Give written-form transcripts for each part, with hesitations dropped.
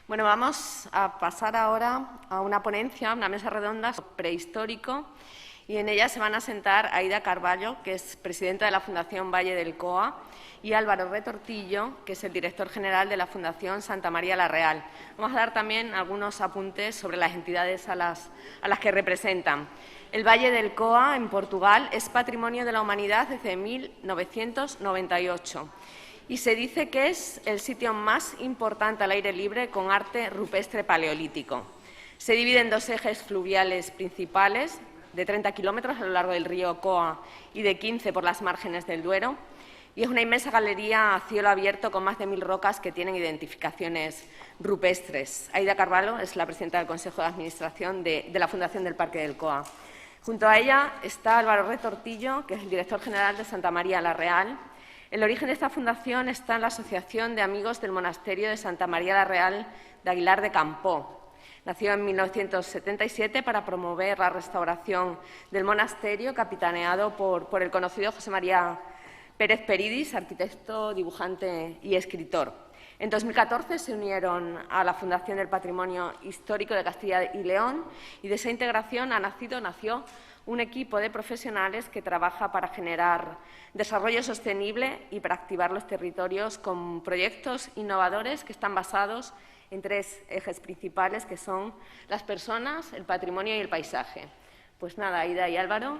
Bueno, vamos a pasar ahora a una ponencia, una mesa redonda prehistórico, y en ella se van a sentar Aida Carballo, que es presidenta de la Fundación Valle del COA, y Álvaro Retortillo, que es el director general de la Fundación Santa María la Real. Vamos a dar también algunos apuntes sobre las entidades a las que representan. El Valle del COA, en Portugal, es Patrimonio de la Humanidad desde 1998. Y se dice que es el sitio más importante al aire libre con arte rupestre paleolítico. Se divide en dos ejes fluviales principales, de 30 kilómetros a lo largo del río Coa y de 15 por las márgenes del Duero, y es una inmensa galería a cielo abierto con más de 1000 rocas que tienen identificaciones rupestres. Aida Carvalho es la presidenta del Consejo de Administración de la Fundación del Parque del Coa. Junto a ella está Álvaro Retortillo, que es el director general de Santa María la Real. El origen de esta fundación está en la Asociación de Amigos del Monasterio de Santa María la Real de Aguilar de Campoo. Nació en 1977 para promover la restauración del monasterio, capitaneado por el conocido José María Pérez Peridis, arquitecto, dibujante y escritor. En 2014 se unieron a la Fundación del Patrimonio Histórico de Castilla y León, y de esa integración nació un equipo de profesionales que trabaja para generar desarrollo sostenible y para activar los territorios con proyectos innovadores que están basados en tres ejes principales, que son las personas, el patrimonio y el paisaje. Pues nada, Aida y Álvaro,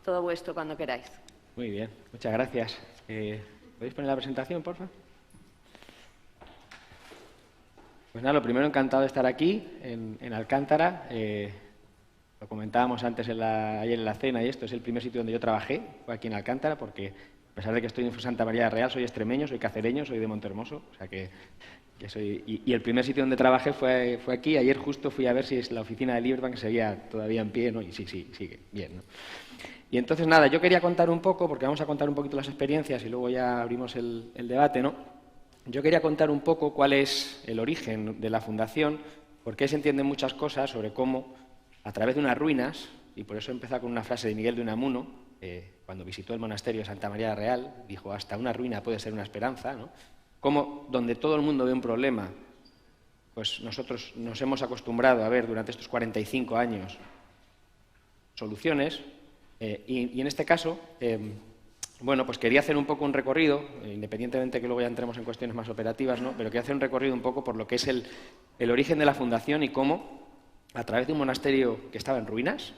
todo vuestro cuando queráis. Muy bien, muchas gracias. ¿Podéis poner la presentación, por favor? Pues nada, lo primero, encantado de estar aquí, en Alcántara. Lo comentábamos antes ayer en la cena, y esto es el primer sitio donde yo trabajé, fue aquí en Alcántara, porque a pesar de que estoy en Santa María la Real, soy extremeño, soy cacereño, soy de Montehermoso, o sea que soy... Y el primer sitio donde trabajé fue aquí. Ayer justo fui a ver si es la oficina de Liberbank seguía todavía en pie, ¿no? Y sí, sigue bien, ¿no? Y entonces, nada, yo quería contar un poco, porque vamos a contar un poquito las experiencias y luego ya abrimos el debate, ¿no? Yo quería contar un poco cuál es el origen de la Fundación, porque se entienden muchas cosas sobre cómo, a través de unas ruinas, y por eso he empezado con una frase de Miguel de Unamuno, cuando visitó el monasterio de Santa María la Real, dijo: hasta una ruina puede ser una esperanza, ¿no? Cómo donde todo el mundo ve un problema, pues nosotros nos hemos acostumbrado a ver durante estos 45 años soluciones, y en este caso, bueno, pues quería hacer un poco un recorrido, independientemente que luego ya entremos en cuestiones más operativas, ¿no? Pero quería hacer un recorrido un poco por lo que es el origen de la Fundación y cómo, a través de un monasterio que estaba en ruinas,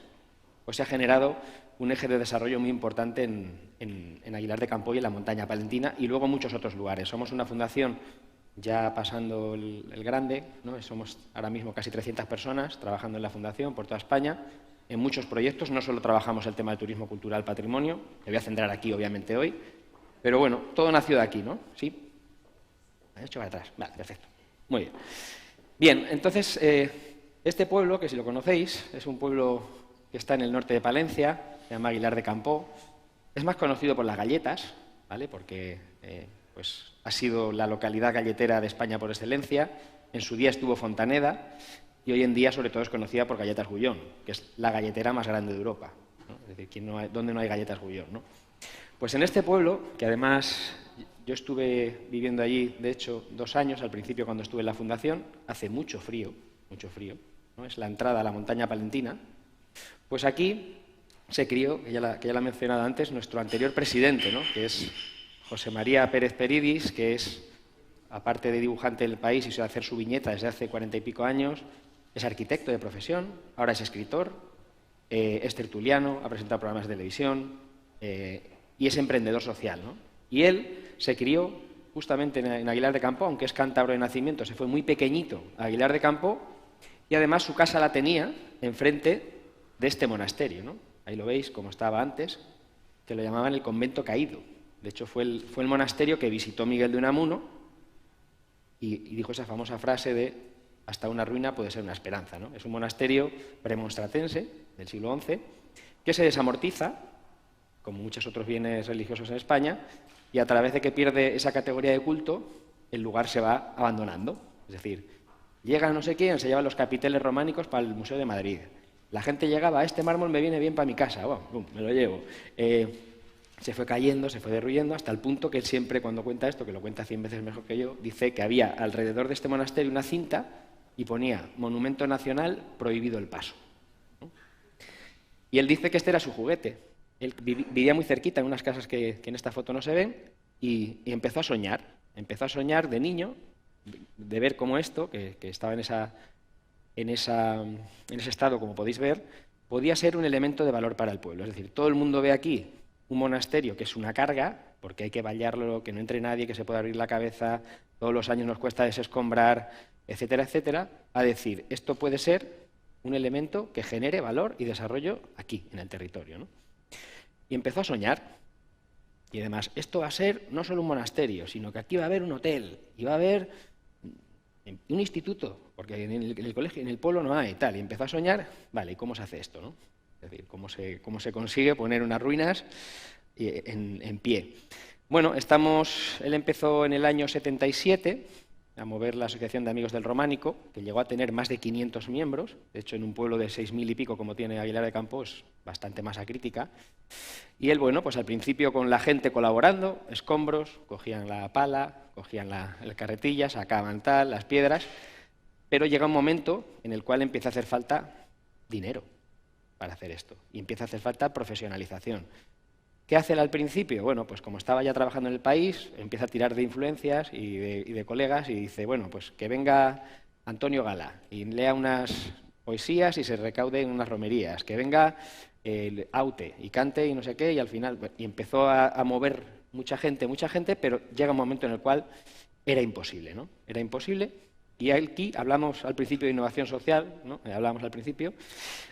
pues se ha generado un eje de desarrollo muy importante en Aguilar de Campoo y en la montaña palentina, y luego muchos otros lugares. Somos una fundación ya pasando el grande, ¿no? Somos ahora mismo casi 300 personas trabajando en la fundación por toda España, en muchos proyectos. No solo trabajamos el tema de turismo cultural, patrimonio, me voy a centrar aquí obviamente hoy, pero bueno, todo nació de aquí, ¿no? ¿Sí? ¿Me he hecho para atrás? Vale, perfecto. Muy bien. Bien, entonces, este pueblo, que si lo conocéis, es un pueblo que está en el norte de Palencia, se llama Aguilar de Campoo. Es más conocido por las galletas, ¿vale? Porque pues ha sido la localidad galletera de España por excelencia. En su día estuvo Fontaneda, y hoy en día sobre todo es conocida por Galletas Gullón, que es la galletera más grande de Europa, ¿no? Es decir, ¿dónde no hay galletas Gullón, ¿no? Pues en este pueblo, que además yo estuve viviendo allí, de hecho, 2 años, al principio cuando estuve en la fundación, hace mucho frío, ¿no? Es la entrada a la montaña palentina. Pues aquí se crió, que ya la he mencionado antes, nuestro anterior presidente, ¿no? Que es José María Pérez Peridis, que es, aparte de dibujante del país y de hacer su viñeta desde hace 40 y pico años, es arquitecto de profesión, ahora es escritor, es tertuliano, ha presentado programas de televisión y es emprendedor social, ¿no? Y él se crió justamente en Aguilar de Campoo, aunque es cántabro de nacimiento, se fue muy pequeñito a Aguilar de Campoo, y además su casa la tenía enfrente de este monasterio, ¿no? Ahí lo veis, como estaba antes, que lo llamaban el convento caído. De hecho, fue el monasterio que visitó Miguel de Unamuno y dijo esa famosa frase de hasta una ruina puede ser una esperanza, ¿no? Es un monasterio premonstratense del siglo XI que se desamortiza, como muchos otros bienes religiosos en España, y a través de que pierde esa categoría de culto, el lugar se va abandonando. Es decir, llega no sé quién, se llevan los capiteles románicos para el Museo de Madrid. La gente llegaba: este mármol me viene bien para mi casa, bueno, me lo llevo. Se fue cayendo, se fue derruyendo, hasta el punto que él siempre, cuando cuenta esto, que lo cuenta 100 veces mejor que yo, dice que había alrededor de este monasterio una cinta y ponía monumento nacional, prohibido el paso, ¿no? Y él dice que este era su juguete. Él vivía muy cerquita, en unas casas que en esta foto no se ven, y empezó a soñar. Empezó a soñar de niño, de ver cómo esto, que estaba en ese estado, como podéis ver, podía ser un elemento de valor para el pueblo. Es decir, todo el mundo ve aquí un monasterio que es una carga, porque hay que vallarlo, que no entre nadie, que se pueda abrir la cabeza, todos los años nos cuesta desescombrar, etcétera, etcétera, a decir, esto puede ser un elemento que genere valor y desarrollo aquí, en el territorio, ¿no? Y empezó a soñar. Y además, esto va a ser no solo un monasterio, sino que aquí va a haber un hotel, y va a haber un instituto, porque en el colegio, en el pueblo no hay, tal. Y empezó a soñar, vale, ¿y cómo se hace esto, no? Es decir, ¿cómo se consigue poner unas ruinas en pie? Bueno, él empezó en el año 77 a mover la Asociación de Amigos del Románico, que llegó a tener más de 500 miembros. De hecho, en un pueblo de 6.000 y pico, como tiene Aguilar de Campos, bastante masa crítica. Y él, bueno, pues al principio con la gente colaborando, escombros, cogían la pala, cogían la carretilla, sacaban las piedras, pero llega un momento en el cual empieza a hacer falta dinero para hacer esto, y empieza a hacer falta profesionalización. ¿Qué hace él al principio? Bueno, pues como estaba ya trabajando en el país, empieza a tirar de influencias y de colegas y dice, bueno, pues que venga Antonio Gala y lea unas poesías y se recaude en unas romerías, que venga el Aute y cante y no sé qué, y al final y empezó a mover mucha gente, pero llega un momento en el cual era imposible, ¿no? Era imposible. Y aquí hablamos al principio de innovación social, ¿no? Hablamos al principio,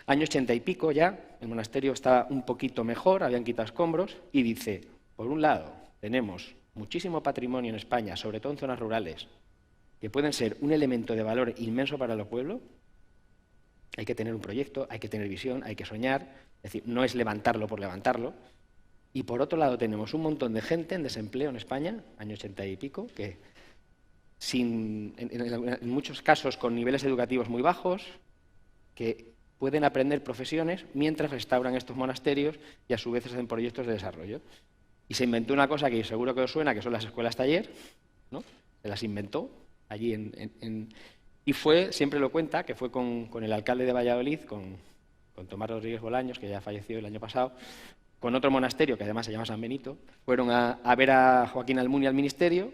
año 80 y pico ya, el monasterio estaba un poquito mejor, habían quitado escombros, y dice, por un lado, tenemos muchísimo patrimonio en España, sobre todo en zonas rurales, que pueden ser un elemento de valor inmenso para el pueblo. Hay que tener un proyecto, hay que tener visión, hay que soñar, es decir, no es levantarlo por levantarlo. Y por otro lado tenemos un montón de gente en desempleo en España, año 80 y pico, que en muchos casos con niveles educativos muy bajos, que pueden aprender profesiones mientras restauran estos monasterios y a su vez hacen proyectos de desarrollo. Y se inventó una cosa que seguro que os suena, que son las escuelas taller, ¿no? Se las inventó allí y fue, siempre lo cuenta, que fue con el alcalde de Valladolid, con Tomás Rodríguez Bolaños, que ya falleció el año pasado, con otro monasterio que además se llama San Benito. Fueron a ver a Joaquín Almunia al ministerio,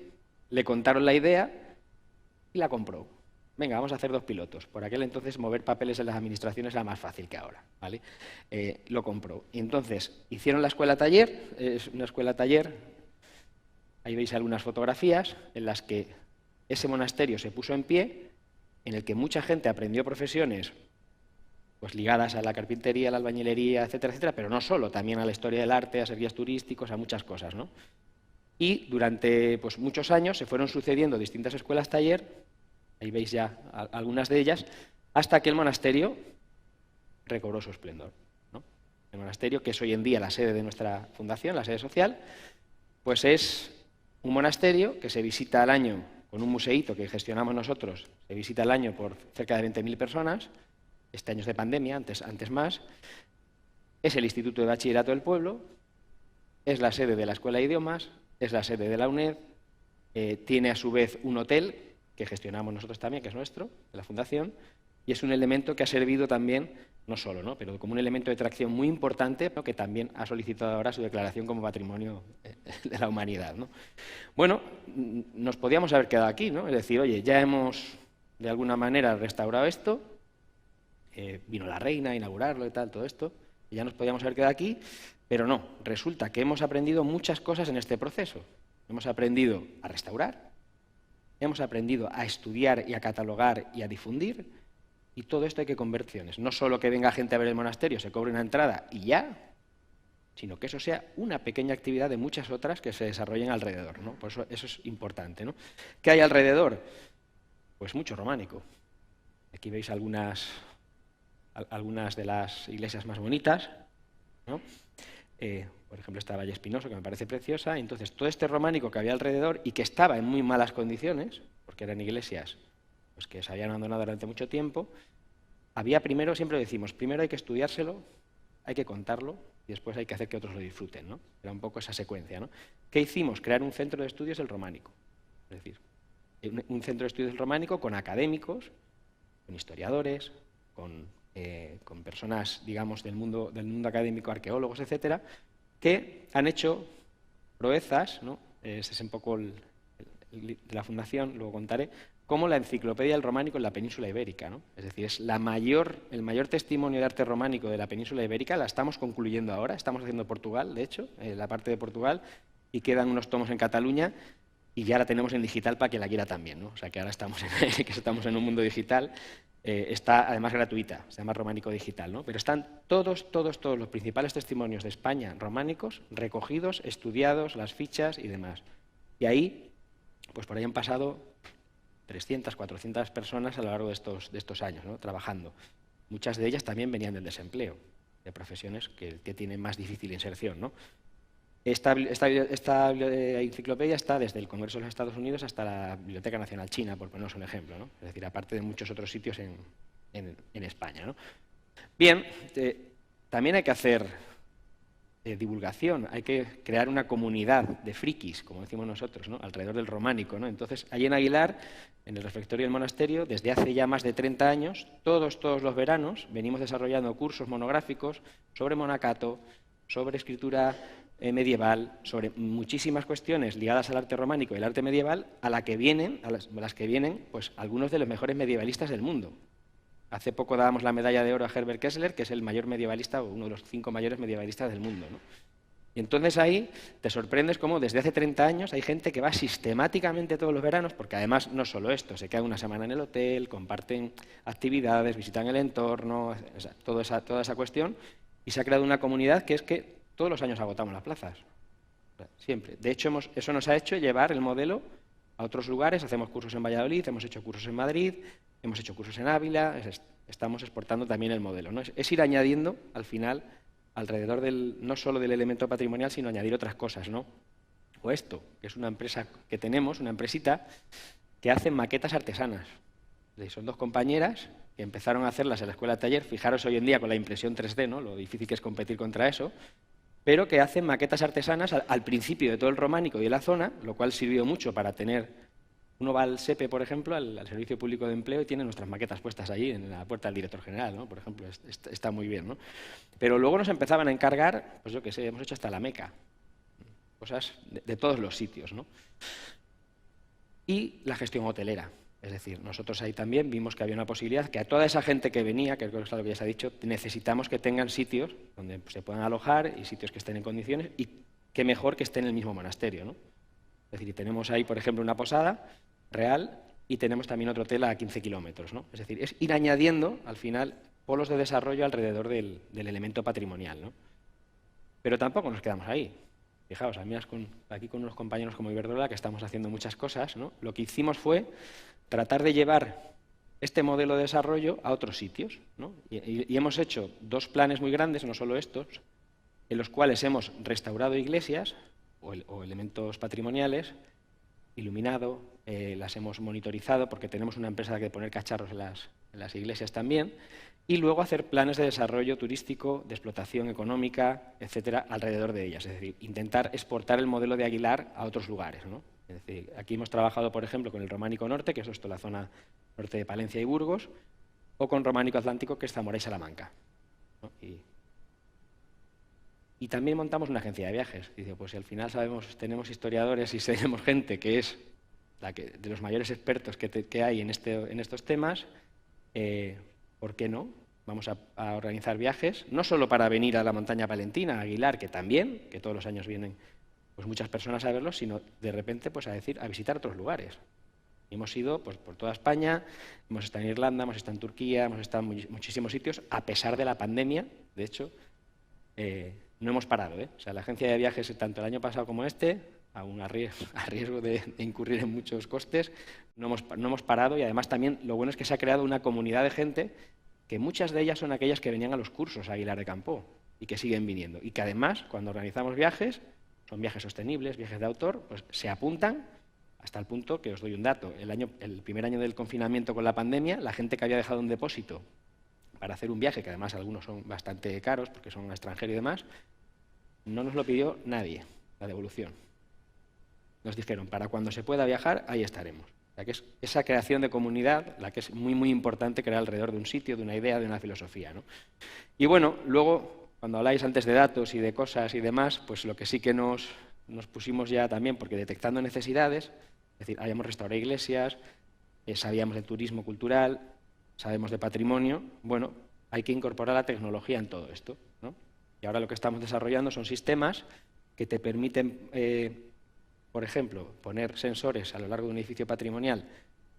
le contaron la idea y la compró. Venga, vamos a hacer 2 pilotos. Por aquel entonces mover papeles en las administraciones era más fácil que ahora, ¿vale? Lo compró. Y entonces hicieron la escuela taller, es una escuela taller, ahí veis algunas fotografías en las que ese monasterio se puso en pie, en el que mucha gente aprendió profesiones pues ligadas a la carpintería, a la albañilería, etcétera, etcétera, pero no solo, también a la historia del arte, a servicios turísticos, a muchas cosas, ¿no? Y durante pues, muchos años se fueron sucediendo distintas escuelas taller, ahí veis ya algunas de ellas, hasta que el monasterio recobró su esplendor, ¿no? El monasterio, que es hoy en día la sede de nuestra fundación, la sede social, pues es un monasterio que se visita al año con un museíto que gestionamos nosotros, se visita al año por cerca de 20.000 personas, este año es de pandemia, antes más, es el Instituto de Bachillerato del Pueblo, es la sede de la Escuela de Idiomas, es la sede de la UNED, tiene a su vez un hotel que gestionamos nosotros también, que es nuestro, de la Fundación, y es un elemento que ha servido también, no solo, ¿no?, pero como un elemento de atracción muy importante, ¿no?, que también ha solicitado ahora su declaración como Patrimonio de la Humanidad, ¿no? Bueno, nos podíamos haber quedado aquí, ¿no? Es decir, oye, ya hemos de alguna manera restaurado esto, vino la reina a inaugurarlo y tal, todo esto, y ya nos podíamos haber quedado aquí, pero no, resulta que hemos aprendido muchas cosas en este proceso. Hemos aprendido a restaurar, hemos aprendido a estudiar y a catalogar y a difundir, y todo esto hay que conversiones. No solo que venga gente a ver el monasterio, se cobre una entrada y ya, sino que eso sea una pequeña actividad de muchas otras que se desarrollen alrededor, ¿no? Por eso es importante, ¿no? ¿Qué hay alrededor? Pues mucho románico. Aquí veis algunas de las iglesias más bonitas, ¿no? Por ejemplo, esta Valle Espinoso, que me parece preciosa. Entonces, todo este románico que había alrededor y que estaba en muy malas condiciones, porque eran iglesias pues, que se habían abandonado durante mucho tiempo, había primero, siempre decimos, primero hay que estudiárselo, hay que contarlo y después hay que hacer que otros lo disfruten, ¿no? Era un poco esa secuencia, ¿no? ¿Qué hicimos? Crear un centro de estudios del románico. Es decir, un centro de estudios del románico con académicos historiadores, con personas, digamos, del mundo académico, arqueólogos, etcétera, que han hecho proezas, ¿no? Ese es un poco de la fundación, luego contaré, como la enciclopedia del románico en la península ibérica, ¿no? Es decir, es el mayor testimonio de arte románico de la península ibérica, la estamos concluyendo ahora, estamos haciendo Portugal, de hecho, la parte de Portugal, y quedan unos tomos en Cataluña, y ya la tenemos en digital para quien la quiera también, ¿no? O sea que ahora estamos en un mundo digital, está además gratuita, se llama Románico Digital, ¿no? Pero están todos los principales testimonios de España románicos recogidos, estudiados, las fichas y demás. Y ahí, pues por ahí han pasado 300, 400 personas a lo largo de estos años, ¿no? Trabajando. Muchas de ellas también venían del desempleo, de profesiones que tienen más difícil inserción, ¿no? Esta enciclopedia está desde el Congreso de los Estados Unidos hasta la Biblioteca Nacional China, por poneros un ejemplo, ¿no? Es decir, aparte de muchos otros sitios en España, ¿no? Bien, también hay que hacer divulgación, hay que crear una comunidad de frikis, como decimos nosotros, ¿no? Alrededor del románico, ¿no? Entonces, allí en Aguilar, en el refectorio del monasterio, desde hace ya más de 30 años, todos los veranos, venimos desarrollando cursos monográficos sobre monacato, sobre escritura medieval, sobre muchísimas cuestiones ligadas al arte románico y el arte medieval, a las que vienen pues, algunos de los mejores medievalistas del mundo. Hace poco dábamos la medalla de oro a Herbert Kessler, que es el mayor medievalista, o uno de los 5 mayores medievalistas del mundo, ¿no? Y entonces ahí te sorprendes cómo desde hace 30 años hay gente que va sistemáticamente todos los veranos, porque además no solo esto, se quedan una semana en el hotel, comparten actividades, visitan el entorno, o sea, toda esa cuestión, y se ha creado una comunidad que es que todos los años agotamos las plazas, siempre. De hecho, eso nos ha hecho llevar el modelo a otros lugares, hacemos cursos en Valladolid, hemos hecho cursos en Madrid, hemos hecho cursos en Ávila, estamos exportando también el modelo, ¿no? Es ir añadiendo, al final, alrededor no solo del elemento patrimonial, sino añadir otras cosas, ¿no? O esto, que es una empresa que tenemos, una empresita, que hace maquetas artesanas. Son 2 compañeras que empezaron a hacerlas en la escuela de taller, fijaros hoy en día con la impresión 3D, ¿no? Lo difícil que es competir contra eso, pero que hacen maquetas artesanas al principio de todo el románico y de la zona, lo cual sirvió mucho para tener... Uno va al SEPE, por ejemplo, al Servicio Público de Empleo, y tiene nuestras maquetas puestas allí en la puerta del director general, ¿no? Por ejemplo, está muy bien, ¿no? Pero luego nos empezaban a encargar, pues yo qué sé, hemos hecho hasta la Meca, cosas de todos los sitios, ¿no? Y la gestión hotelera. Es decir, nosotros ahí también vimos que había una posibilidad, que a toda esa gente que venía, que creo que es algo que ya se ha dicho, necesitamos que tengan sitios donde se puedan alojar y sitios que estén en condiciones, y qué mejor que estén en el mismo monasterio, ¿no? Es decir, tenemos ahí, por ejemplo, una posada real y tenemos también otro hotel a 15 kilómetros, ¿no? Es decir, es ir añadiendo, al final, polos de desarrollo alrededor del elemento patrimonial, ¿no? Pero tampoco nos quedamos ahí. Fijaos, aquí con unos compañeros como Iberdrola, que estamos haciendo muchas cosas, ¿no? Lo que hicimos fue tratar de llevar este modelo de desarrollo a otros sitios, ¿no? Y hemos hecho 2 planes muy grandes, no solo estos, en los cuales hemos restaurado iglesias o elementos patrimoniales, iluminado, las hemos monitorizado, porque tenemos una empresa que poner cacharros en las iglesias también, y luego hacer planes de desarrollo turístico, de explotación económica, etcétera, alrededor de ellas. Es decir, intentar exportar el modelo de Aguilar a otros lugares, ¿no? Es decir, aquí hemos trabajado, por ejemplo, con el Románico Norte, que es esto, la zona norte de Palencia y Burgos, o con Románico Atlántico, que es Zamora y Salamanca, ¿no? Y también montamos una agencia de viajes. Dice, pues si al final tenemos historiadores y tenemos gente que es de los mayores expertos que hay en estos temas, ¿por qué no? Vamos a organizar viajes, no solo para venir a la montaña palentina, a Aguilar, que también, que todos los años vienen pues muchas personas a verlos, sino de repente pues a visitar otros lugares. Y hemos ido pues, por toda España, hemos estado en Irlanda, hemos estado en Turquía, hemos estado en muchísimos sitios, a pesar de la pandemia. De hecho, no hemos parado, ¿eh? O sea, la agencia de viajes, tanto el año pasado como aún a riesgo de incurrir en muchos costes, no hemos parado, y además también lo bueno es que se ha creado una comunidad de gente que muchas de ellas son aquellas que venían a los cursos a Aguilar de Campoo y que siguen viniendo. Y que además, cuando organizamos viajes, son viajes sostenibles, viajes de autor, pues se apuntan hasta el punto que os doy un dato. El primer año del confinamiento con la pandemia, la gente que había dejado un depósito para hacer un viaje, que además algunos son bastante caros porque son extranjeros y demás, no nos lo pidió nadie, la devolución. Nos dijeron, para cuando se pueda viajar, ahí estaremos. O sea, que es esa creación de comunidad la que es muy, muy importante crear alrededor de un sitio, de una idea, de una filosofía, ¿no? Y bueno, luego, cuando habláis antes de datos y de cosas y demás, pues lo que sí que nos pusimos ya también, porque detectando necesidades, es decir, habíamos restaurado iglesias, sabíamos de turismo cultural, sabemos de patrimonio, bueno, hay que incorporar la tecnología en todo esto, ¿no? Y ahora lo que estamos desarrollando son sistemas que te permiten, por ejemplo, poner sensores a lo largo de un edificio patrimonial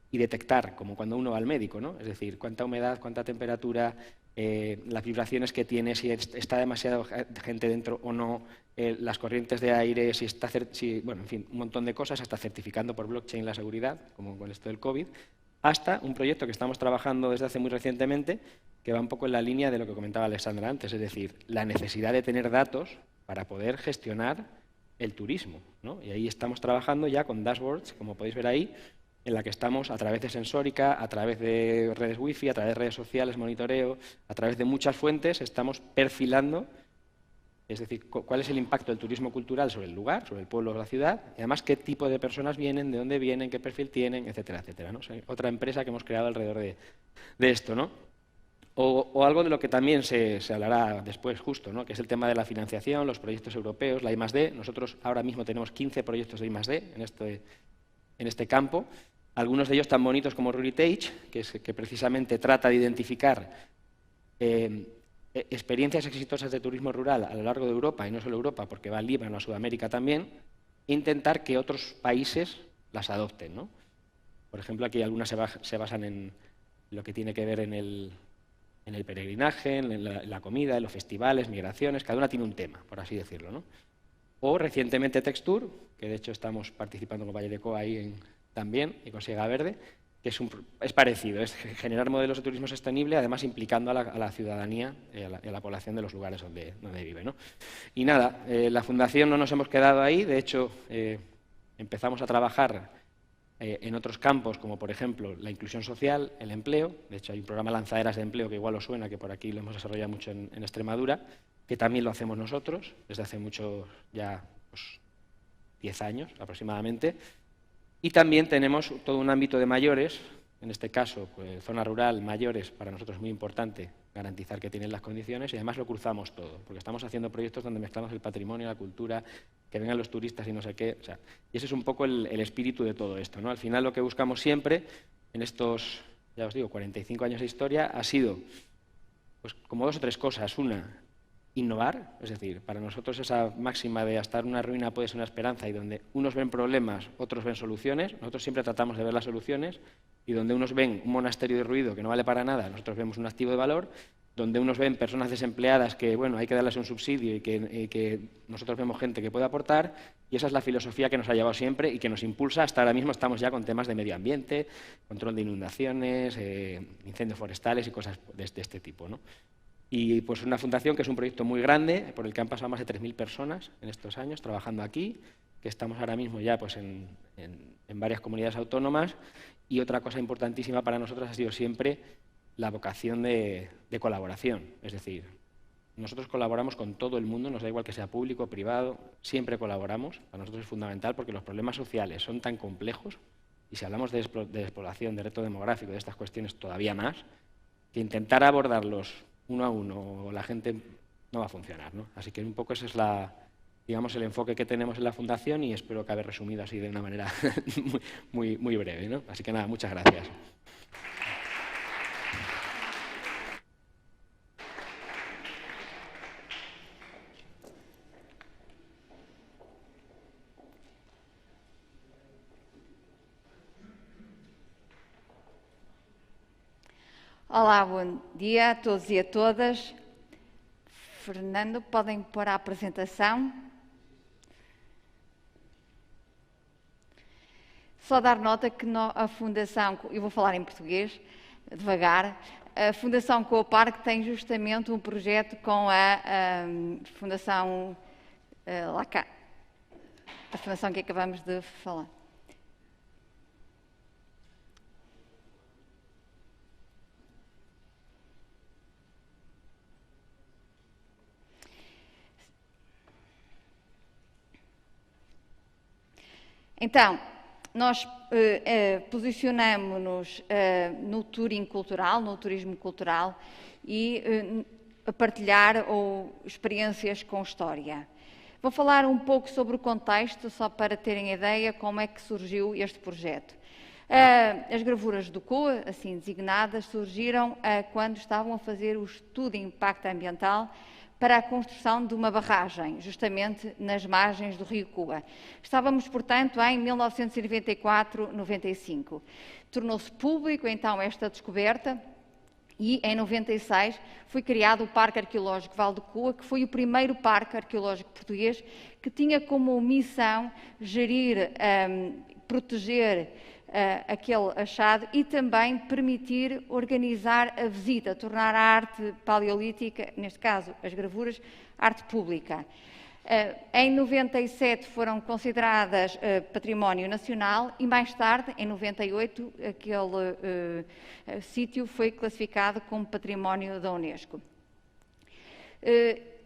y detectar, como cuando uno va al médico, ¿no? Es decir, cuánta humedad, cuánta temperatura, las vibraciones que tiene, si está demasiada gente dentro o no, las corrientes de aire, bueno, en fin, un montón de cosas, hasta certificando por blockchain la seguridad, como con esto del COVID, hasta un proyecto que estamos trabajando desde hace muy recientemente, que va un poco en la línea de lo que comentaba Alexandra antes, es decir, la necesidad de tener datos para poder gestionar el turismo, ¿no? Y ahí estamos trabajando ya con dashboards, como podéis ver ahí, en la que estamos a través de sensórica, a través de redes wifi, a través de redes sociales, monitoreo, a través de muchas fuentes, estamos perfilando, es decir, cuál es el impacto del turismo cultural sobre el lugar, sobre el pueblo o la ciudad, y además qué tipo de personas vienen, de dónde vienen, qué perfil tienen, etcétera, etcétera, ¿no? O sea, otra empresa que hemos creado alrededor de esto, ¿no? O algo de lo que también se hablará después justo, ¿no? Que es el tema de la financiación, los proyectos europeos, la I+D. Nosotros ahora mismo tenemos 15 proyectos de I+D en este campo. Algunos de ellos tan bonitos como Ruritage, que precisamente trata de identificar experiencias exitosas de turismo rural a lo largo de Europa, y no solo Europa, porque va al Líbano, a Sudamérica también, e intentar que otros países las adopten, ¿no? Por ejemplo, aquí algunas se basan en lo que tiene que ver en el peregrinaje, en la comida, en los festivales, migraciones, cada una tiene un tema, por así decirlo, ¿no? O recientemente Textur, que de hecho estamos participando con Valle de Coa ahí también, y con Siega Verde, que es parecido, es generar modelos de turismo sostenible, además implicando a la ciudadanía y a la población de los lugares donde vive, ¿no? Y nada, la Fundación no nos hemos quedado ahí, de hecho empezamos a trabajar en otros campos, como por ejemplo la inclusión social, el empleo. De hecho hay un programa Lanzaderas de Empleo que igual os suena, que por aquí lo hemos desarrollado mucho en Extremadura, que también lo hacemos nosotros desde hace mucho, ya pues, 10 años aproximadamente. Y también tenemos todo un ámbito de mayores, en este caso, pues, zona rural, mayores, para nosotros es muy importante garantizar que tienen las condiciones, y además lo cruzamos todo, porque estamos haciendo proyectos donde mezclamos el patrimonio, la cultura, que vengan los turistas y no sé qué. O sea, y ese es un poco el espíritu de todo esto, ¿no? Al final lo que buscamos siempre, en estos, ya os digo, 45 años de historia, ha sido pues, como dos o tres cosas. Una, innovar, es decir, para nosotros esa máxima de hasta una ruina puede ser una esperanza, y donde unos ven problemas, otros ven soluciones, nosotros siempre tratamos de ver las soluciones, y donde unos ven un monasterio de ruido que no vale para nada, nosotros vemos un activo de valor, donde unos ven personas desempleadas que, bueno, hay que darles un subsidio y que nosotros vemos gente que puede aportar, y esa es la filosofía que nos ha llevado siempre y que nos impulsa. Hasta ahora mismo estamos ya con temas de medio ambiente, control de inundaciones, incendios forestales y cosas de este tipo, ¿no? Y pues una fundación que es un proyecto muy grande, por el que han pasado más de 3.000 personas en estos años trabajando aquí, que estamos ahora mismo ya pues, en varias comunidades autónomas. Y otra cosa importantísima para nosotros ha sido siempre la vocación de colaboración. Es decir, nosotros colaboramos con todo el mundo, nos da igual que sea público o privado, siempre colaboramos. Para nosotros es fundamental porque los problemas sociales son tan complejos, y si hablamos de despoblación, de reto demográfico, de estas cuestiones todavía más, que intentar abordarlos uno a uno o la gente no va a funcionar, ¿no? Así que un poco ese es digamos, el enfoque que tenemos en la Fundación, y espero que haber resumido así de una manera muy breve, ¿no? Así que nada, muchas gracias. Olá, bom dia a todos e a todas. Fernando, podem pôr a apresentação. Só dar nota que a Fundação, eu vou falar em português, devagar, a Fundação Coparque tem justamente um projeto com a Fundação Lacan, a fundação que acabamos de falar. Então, nós posicionamos-nos no touring cultural, no turismo cultural e a partilhar experiências com história. Vou falar um pouco sobre o contexto, só para terem ideia como é que surgiu este projeto. As gravuras do COA, assim designadas, surgiram quando estavam a fazer o estudo de impacto ambiental para a construção de uma barragem, justamente nas margens do rio Coa. Estávamos, portanto, em 1994-95. Tornou-se público, então, esta descoberta e, em 96, foi criado o Parque Arqueológico Val do Coa, que foi o primeiro parque arqueológico português que tinha como missão gerir, proteger aquele achado e também permitir organizar a visita, tornar a arte paleolítica, neste caso as gravuras, arte pública. Em 97 foram consideradas património nacional e mais tarde, em 98, aquele sítio foi classificado como património da Unesco.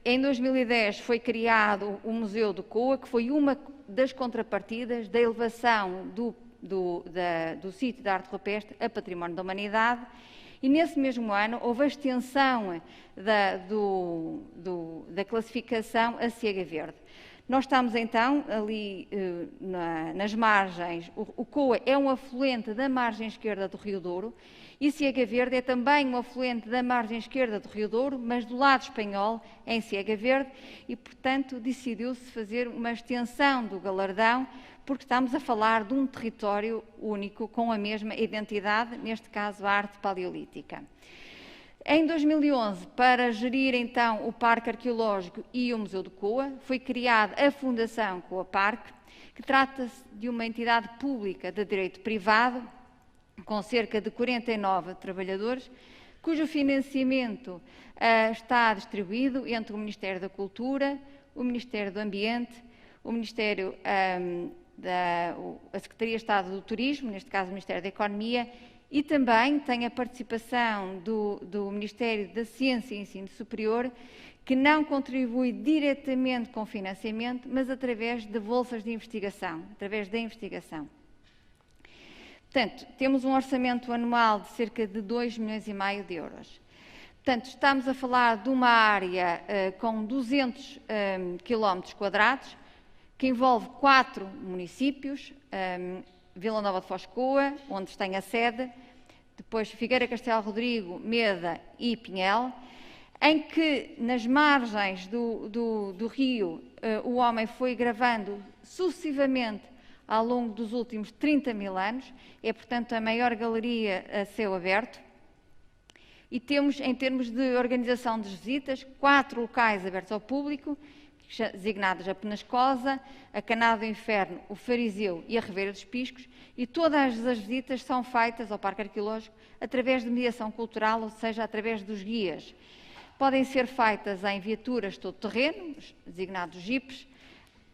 Em 2010 foi criado o Museu do Coa, que foi uma das contrapartidas da elevação do sítio da arte rupestre a património da humanidade, e nesse mesmo ano houve a extensão da classificação a Siega Verde. Nós estamos então ali nas margens, o Coa é um afluente da margem esquerda do Rio Douro e Siega Verde é também um afluente da margem esquerda do Rio Douro, mas do lado espanhol, em Siega Verde, e portanto decidiu-se fazer uma extensão do galardão, porque estamos a falar de um território único com a mesma identidade, neste caso a arte paleolítica. Em 2011, para gerir então o Parque Arqueológico e o Museu do Coa, foi criada a Fundação Coa Parque, que trata-se de uma entidade pública de direito privado, com cerca de 49 trabalhadores, cujo financiamento está distribuído entre o Ministério da Cultura, o Ministério do Ambiente, o Ministério a Secretaria de Estado do Turismo, neste caso o Ministério da Economia, e também tem a participação do Ministério da Ciência e Ensino Superior, que não contribui diretamente com financiamento, mas através de bolsas de investigação, através da investigação. Portanto, temos um orçamento anual de cerca de 2,5 milhões de euros. Portanto, estamos a falar de uma área com 200 km², que envolve 4 municípios, Vila Nova de Foz Coa, onde tem a sede, depois Figueira Castelo Rodrigo, Meda e Pinhel, em que nas margens do rio o homem foi gravando sucessivamente ao longo dos últimos 30 mil anos, é portanto a maior galeria a céu aberto, e temos, em termos de organização das visitas, 4 locais abertos ao público, designados a Penascosa, a Canada do Inferno, o Fariseu e a Ribeira dos Piscos, e todas as visitas são feitas ao Parque Arqueológico através de mediação cultural, ou seja, através dos guias. Podem ser feitas em viaturas todo-terreno, designados jipes,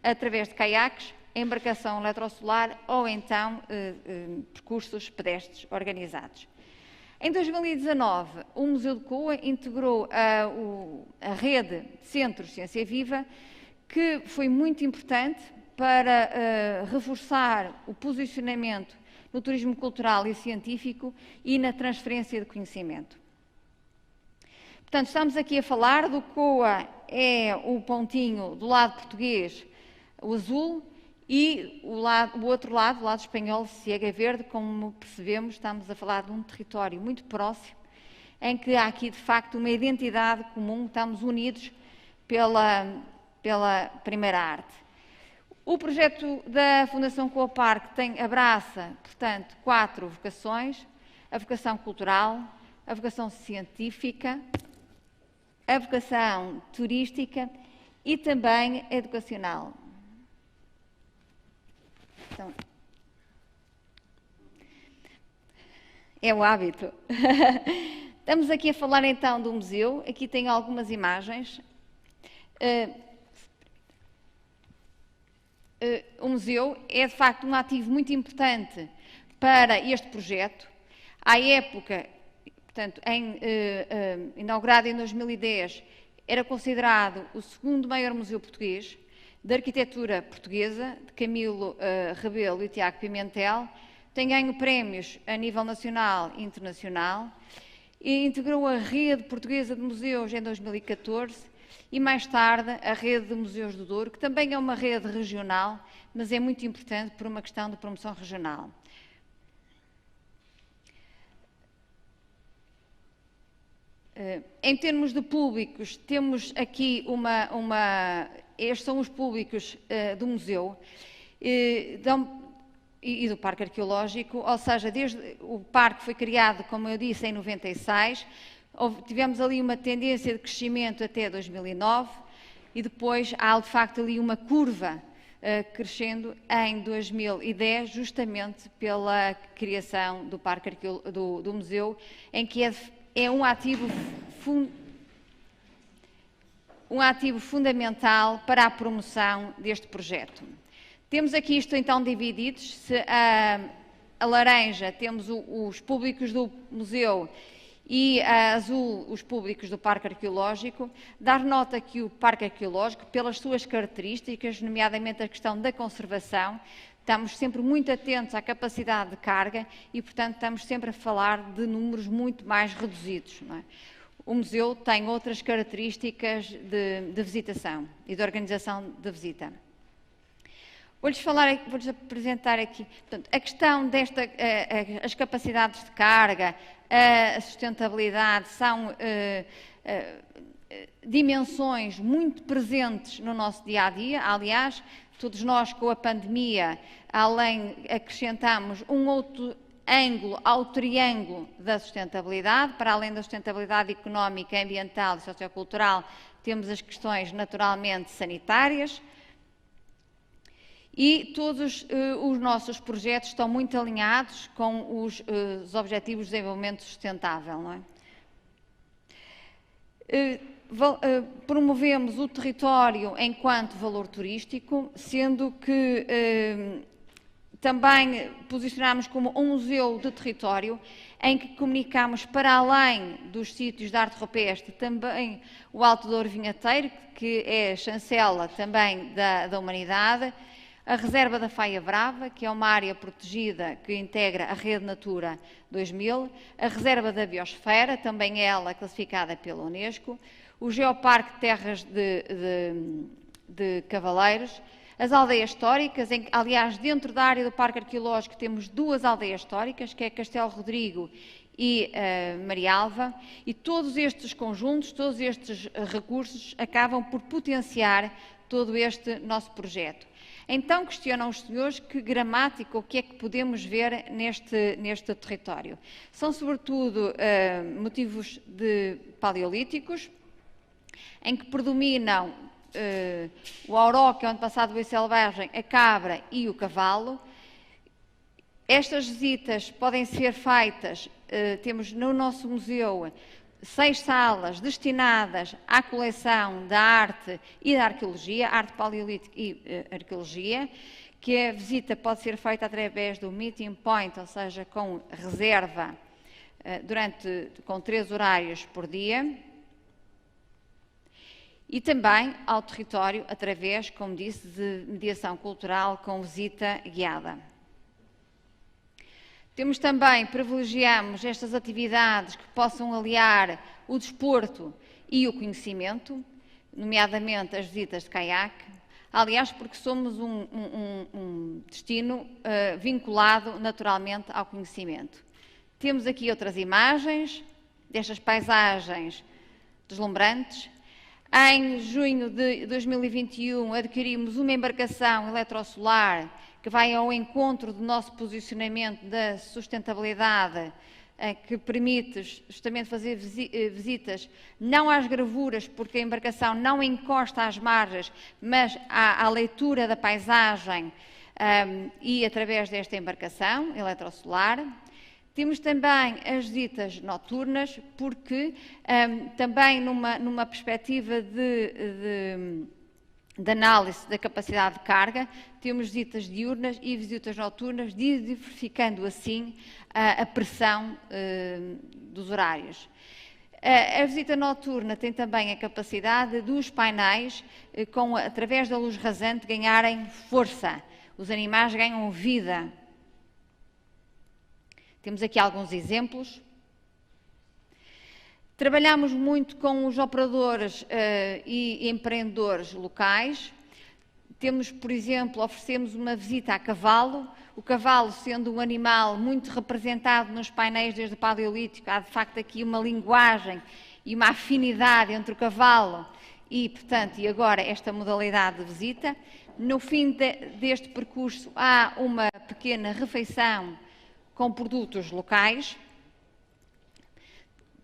através de caiaques, embarcação eletrosolar ou então percursos pedestres organizados. Em 2019, o Museu de Coa integrou a rede de Centros de Ciência Viva, que foi muito importante para reforçar o posicionamento no turismo cultural e científico e na transferência de conhecimento. Portanto, estamos aqui a falar do Coa, é o pontinho do lado português, o azul, e o outro lado, o lado espanhol, Siega Verde, como percebemos, estamos a falar de um território muito próximo, em que há aqui, de facto, uma identidade comum, estamos unidos pela primeira arte. O projeto da Fundação Coa Parque abraça, portanto, 4 vocações: a vocação cultural, a vocação científica, a vocação turística e também a educacional. Então, é o hábito. Estamos aqui a falar então do museu. Aqui tem algumas imagens. O museu é de facto um ativo muito importante para este projeto. À época, portanto, inaugurado em 2010, era considerado o segundo maior museu português. de arquitetura portuguesa, de Camilo Rebelo e Tiago Pimentel. Tem ganho prémios a nível nacional e internacional e integrou a Rede Portuguesa de Museus em 2014 e mais tarde a Rede de Museus do Douro, que também é uma rede regional, mas é muito importante por uma questão de promoção regional. Em termos de públicos, temos aqui estes são os públicos do museu e do Parque Arqueológico, ou seja, desde o parque foi criado, como eu disse, em 96, tivemos ali uma tendência de crescimento até 2009 e depois há de facto ali uma curva crescendo em 2010, justamente pela criação do Parque do museu, em que é um ativo fundamental para a promoção deste projeto. Temos aqui isto então divididos. Se a laranja temos os públicos do museu e a azul os públicos do Parque Arqueológico. Dar nota que o Parque Arqueológico, pelas suas características, nomeadamente a questão da conservação, estamos sempre muito atentos à capacidade de carga e, portanto, estamos sempre a falar de números muito mais reduzidos. Não é? O museu tem outras características de visitação e de organização da visita. Vou-lhes apresentar aqui, portanto, a questão as capacidades de carga, a sustentabilidade são dimensões muito presentes no nosso dia-a-dia. Aliás, todos nós com a pandemia, acrescentamos um outro ângulo ao triângulo da sustentabilidade. Para além da sustentabilidade económica, ambiental e sociocultural, temos as questões naturalmente sanitárias. E todos os nossos projetos estão muito alinhados com os Objetivos de Desenvolvimento Sustentável. Não é? Promovemos o território enquanto valor turístico, sendo que também posicionamos como um museu de território, em que comunicamos para além dos sítios de arte rupestre também o Alto Douro Vinheteiro, que é a chancela também da humanidade, a Reserva da Faia Brava, que é uma área protegida que integra a Rede Natura 2000, a Reserva da Biosfera, também ela classificada pela Unesco, o Geoparque Terras de Cavaleiros, as aldeias históricas, aliás, dentro da área do Parque Arqueológico temos duas aldeias históricas, que é Castelo Rodrigo e Marialva, e todos estes conjuntos, todos estes recursos acabam por potenciar todo este nosso projeto. Então questionam os senhores que gramática, o que é que podemos ver neste território. São sobretudo motivos paleolíticos, em que predominam o auró, que é o antepassado do boi selvagem, a cabra e o cavalo. Estas visitas podem ser feitas, temos no nosso museu 6 salas destinadas à coleção da arte e da arqueologia, arte paleolítica e arqueologia, que a visita pode ser feita através do meeting point, ou seja, com reserva com 3 horários por dia, e também ao território através, como disse, de mediação cultural com visita guiada. Privilegiamos estas atividades que possam aliar o desporto e o conhecimento, nomeadamente as visitas de caiaque, aliás, porque somos um destino vinculado naturalmente ao conhecimento. Temos aqui outras imagens destas paisagens deslumbrantes. Em junho de 2021 adquirimos uma embarcação eletrossolar que vai ao encontro do nosso posicionamento da sustentabilidade, que permite justamente fazer visitas não às gravuras, porque a embarcação não encosta às margens, mas à leitura da paisagem e através desta embarcação eletrossolar. Temos também as visitas noturnas, porque também numa perspectiva de análise da capacidade de carga, temos visitas diurnas e visitas noturnas, diversificando assim a pressão dos horários. A visita noturna tem também a capacidade dos painéis, através da luz rasante, ganharem força. Os animais ganham vida. Temos aqui alguns exemplos. Trabalhamos muito com os operadores e empreendedores locais. Temos, por exemplo, oferecemos uma visita a cavalo. O cavalo, sendo um animal muito representado nos painéis desde o Paleolítico, há de facto aqui uma linguagem e uma afinidade entre o cavalo e, portanto, e agora esta modalidade de visita. No fim deste percurso há uma pequena refeição com produtos locais.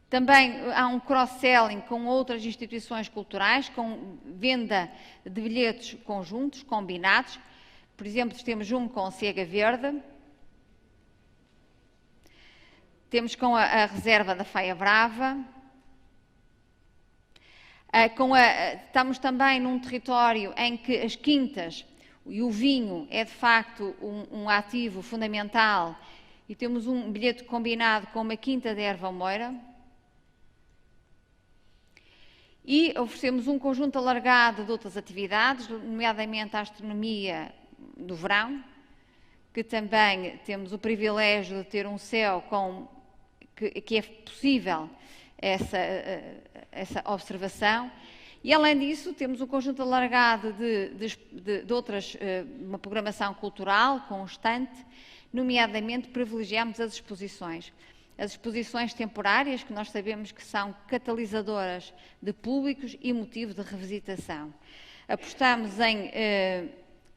Também há um cross-selling com outras instituições culturais, com venda de bilhetes conjuntos, combinados. Por exemplo, temos um com Cega Verde, temos com a Reserva da Faia Brava, estamos também num território em que as quintas e o vinho é de facto um ativo fundamental, e temos um bilhete combinado com uma quinta de Erva Moura. E oferecemos um conjunto alargado de outras atividades, nomeadamente a astronomia do verão, que também temos o privilégio de ter um céu que é possível essa observação. E, além disso, temos um conjunto alargado de outras, uma programação cultural constante, nomeadamente privilegiamos as exposições. As exposições temporárias, que nós sabemos que são catalisadoras de públicos e motivo de revisitação. Apostamos em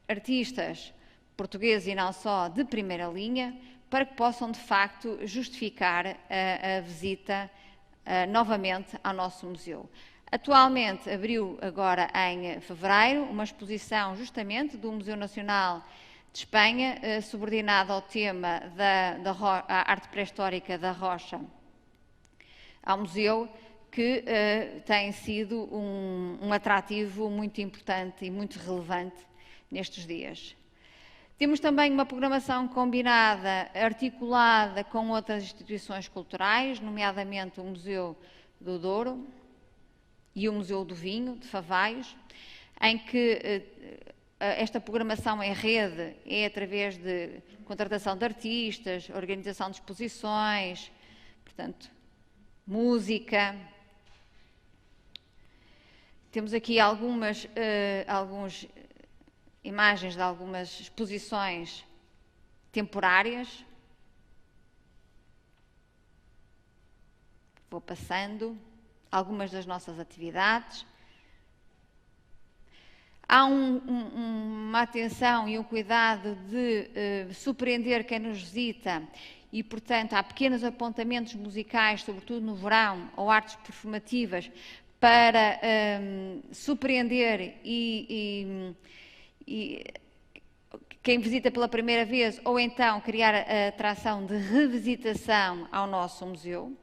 artistas portugueses e não só de primeira linha, para que possam, de facto, justificar a visita novamente ao nosso museu. Atualmente abriu agora em fevereiro uma exposição justamente do Museu Nacional de Espanha, subordinada ao tema da arte pré-histórica da rocha ao museu, que tem sido um atrativo muito importante e muito relevante nestes dias. Temos também uma programação combinada, articulada com outras instituições culturais, nomeadamente o Museu do Douro e o Museu do Vinho, de Favaios, em que esta programação em rede é através de contratação de artistas, organização de exposições, portanto, música. Temos aqui algumas imagens de algumas exposições temporárias. Vou passando algumas das nossas atividades. Há uma atenção e um cuidado de surpreender quem nos visita e, portanto, há pequenos apontamentos musicais, sobretudo no verão, ou artes performativas, para surpreender e quem visita pela primeira vez, ou então criar a atração de revisitação ao nosso museu.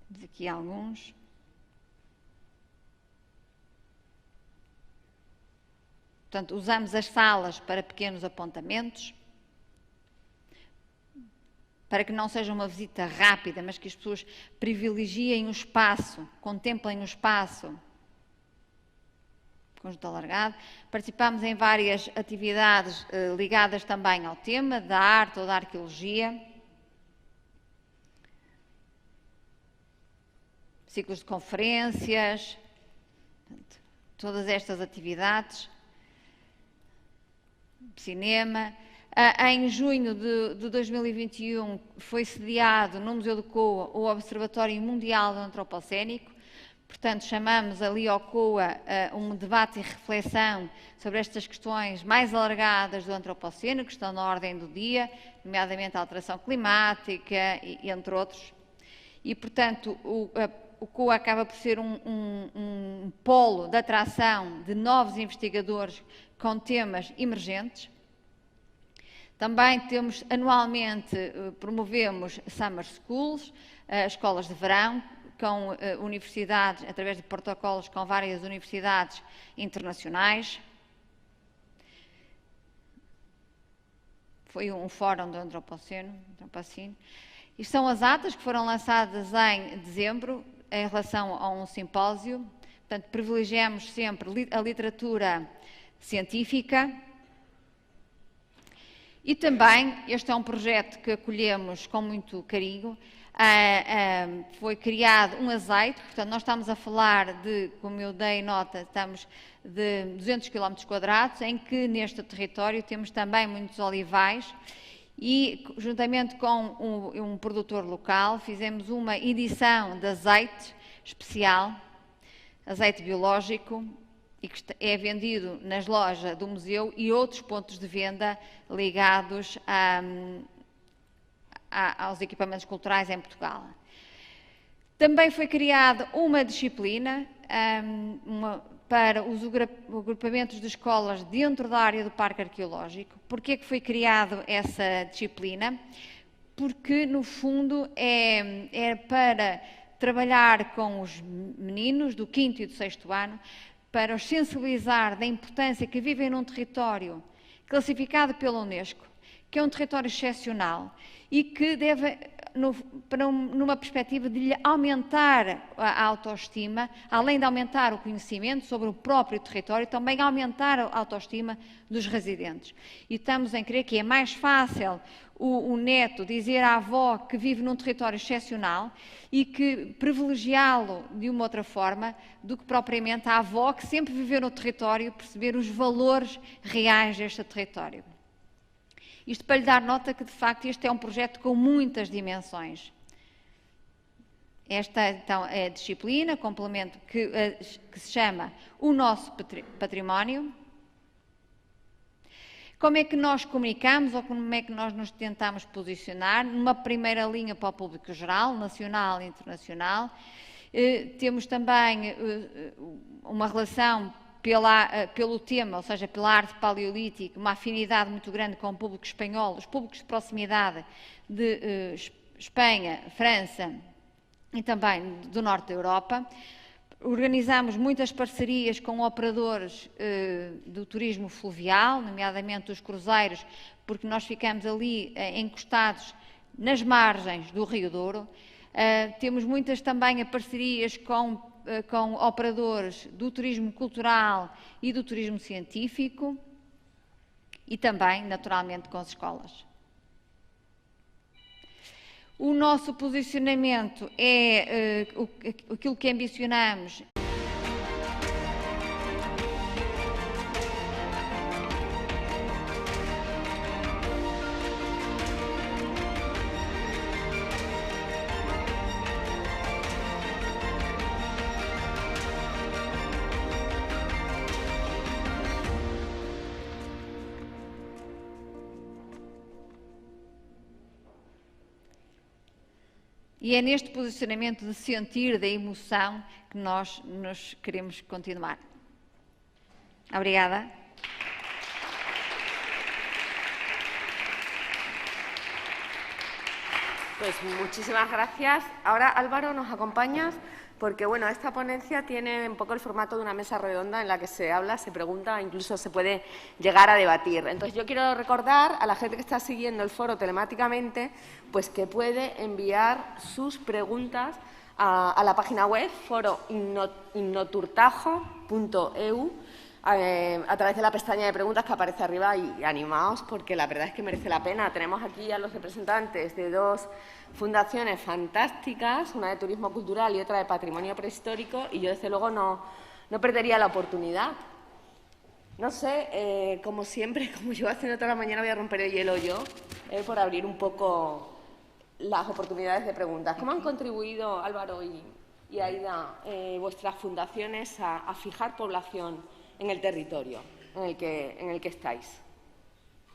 Temos aqui alguns. Portanto, usamos as salas para pequenos apontamentos, para que não seja uma visita rápida, mas que as pessoas privilegiem o espaço, contemplem o espaço. Conjunto alargado. Participamos em várias atividades ligadas também ao tema da arte ou da arqueologia. Ciclos de conferências, portanto, todas estas atividades. Cinema. Em junho de 2021 foi sediado no Museu do Coa o Observatório Mundial do Antropocénico. Portanto, chamamos ali ao Coa um debate e reflexão sobre estas questões mais alargadas do Antropoceno, que estão na ordem do dia, nomeadamente a alteração climática, entre outros. E, portanto, o Coa acaba por ser um polo de atração de novos investigadores com temas emergentes. Também temos, anualmente, promovemos Summer Schools, escolas de verão, com universidades, através de protocolos com várias universidades internacionais. Foi um fórum do Antropoceno. Isto são as atas que foram lançadas em dezembro em relação a um simpósio. Portanto, privilegiamos sempre a literatura científica. E também, este é um projeto que acolhemos com muito carinho, foi criado um azeite, portanto nós estamos a falar de, como eu dei nota, estamos de 200 km², em que neste território temos também muitos olivais e juntamente com um produtor local fizemos uma edição de azeite especial, azeite biológico, e que é vendido nas lojas do museu e outros pontos de venda ligados aos equipamentos culturais em Portugal. Também foi criada uma disciplina para os agrupamentos de escolas dentro da área do Parque Arqueológico. Porquê é que foi criada essa disciplina? Porque, no fundo, é para trabalhar com os meninos do 5º e do 6º ano, para os sensibilizar da importância que vivem num território classificado pela Unesco, que é um território excepcional e que deve, numa perspectiva de lhe aumentar a autoestima, além de aumentar o conhecimento sobre o próprio território, também aumentar a autoestima dos residentes. E estamos em crer que é mais fácil o neto dizer à avó que vive num território excepcional e que privilegiá-lo de uma outra forma do que propriamente a avó que sempre viveu no território perceber os valores reais deste território. Isto para lhe dar nota que, de facto, este é um projeto com muitas dimensões. Esta, então, é a disciplina, complemento, que se chama O Nosso Património. Como é que nós comunicamos ou como é que nós nos tentamos posicionar? Numa primeira linha para o público geral, nacional e internacional. Temos também uma relação pelo tema, ou seja, pela arte paleolítica, uma afinidade muito grande com o público espanhol, os públicos de proximidade de Espanha, França e também do norte da Europa. Organizamos muitas parcerias com operadores do turismo fluvial, nomeadamente os cruzeiros, porque nós ficamos ali encostados nas margens do Rio Douro. Temos muitas também parcerias com operadores do turismo cultural e do turismo científico e também, naturalmente, com as escolas. O nosso posicionamento é aquilo que ambicionamos. E é neste posicionamento de sentir, da emoção, que nós nos queremos continuar. Obrigada. Pues muchísimas gracias. Ahora, Álvaro, ¿nos acompañas? Porque, bueno, esta ponencia tiene un poco el formato de una mesa redonda en la que se habla, se pregunta, incluso se puede llegar a debatir. Entonces, yo quiero recordar a la gente que está siguiendo el foro telemáticamente, pues que puede enviar sus preguntas a la página web foroinnoturtajo.eu a través de la pestaña de preguntas que aparece arriba y animaos porque la verdad es que merece la pena. Tenemos aquí a los representantes de dos fundaciones fantásticas, una de turismo cultural y otra de patrimonio prehistórico, y yo desde luego no perdería la oportunidad. No sé, como siempre, como yo haciendo toda la mañana, voy a romper el hielo yo, por abrir un poco las oportunidades de preguntas. ¿Cómo han contribuido, Álvaro y Aida, vuestras fundaciones a fijar población en el territorio en el que estáis?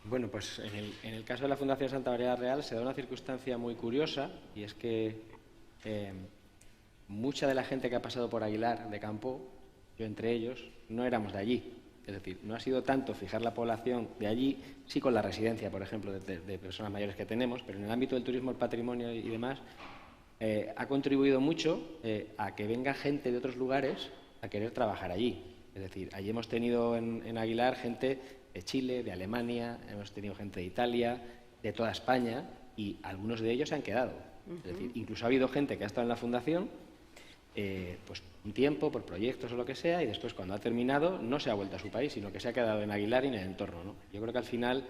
Bueno, pues en el caso de la Fundación Santa María Real se da una circunstancia muy curiosa, y es que mucha de la gente que ha pasado por Aguilar de campo, yo entre ellos, no éramos de allí. Es decir, no ha sido tanto fijar la población de allí, sí con la residencia, por ejemplo, de personas mayores que tenemos, pero en el ámbito del turismo, el patrimonio y demás, ha contribuido mucho a que venga gente de otros lugares a querer trabajar allí. Es decir, allí hemos tenido en Aguilar gente de Chile, de Alemania, hemos tenido gente de Italia, de toda España, y algunos de ellos se han quedado. Es decir, incluso ha habido gente que ha estado en la fundación pues un tiempo, por proyectos o lo que sea, y después cuando ha terminado no se ha vuelto a su país, sino que se ha quedado en Aguilar y en el entorno, ¿no? Yo creo que al final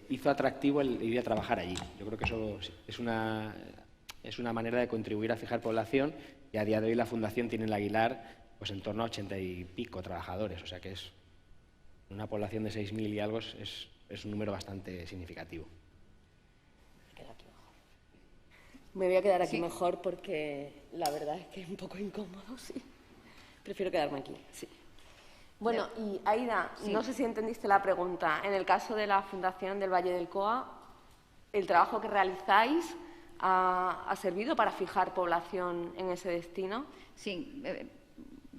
hizo atractivo el ir a trabajar allí. Yo creo que eso es una manera de contribuir a fijar población, y a día de hoy la fundación tiene en Aguilar pues en torno a 80 y pico trabajadores, o sea que es una población de 6.000 y algo, es un número bastante significativo. Me voy a quedar aquí mejor porque la verdad es que es un poco incómodo, sí. Prefiero quedarme aquí, sí. Bueno, y Aida, no sé si entendiste la pregunta. En el caso de la Fundación del Valle del Coa, ¿el trabajo que realizáis ha servido para fijar población en ese destino? Sim,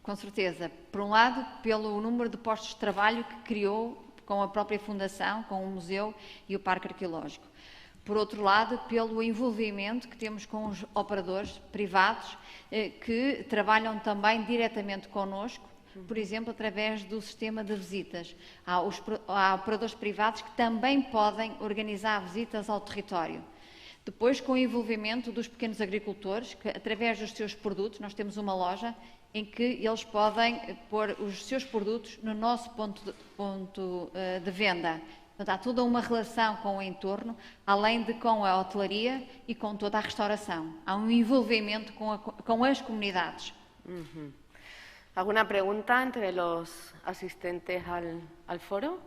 com certeza. Por um lado, pelo número de postos de trabalho que criou com a própria Fundação, com o Museu e o Parque Arqueológico. Por outro lado, pelo envolvimento que temos com os operadores privados que trabalham também diretamente connosco, por exemplo, através do sistema de visitas. Há operadores privados que também podem organizar visitas ao território. Depois, com o envolvimento dos pequenos agricultores, que através dos seus produtos, nós temos uma loja em que eles podem pôr os seus produtos no nosso ponto de venda. Portanto, há toda uma relação com o entorno, além de com a hotelaria e com toda a restauração. Há um envolvimento com as comunidades. ¿Alguna pregunta entre los asistentes al foro?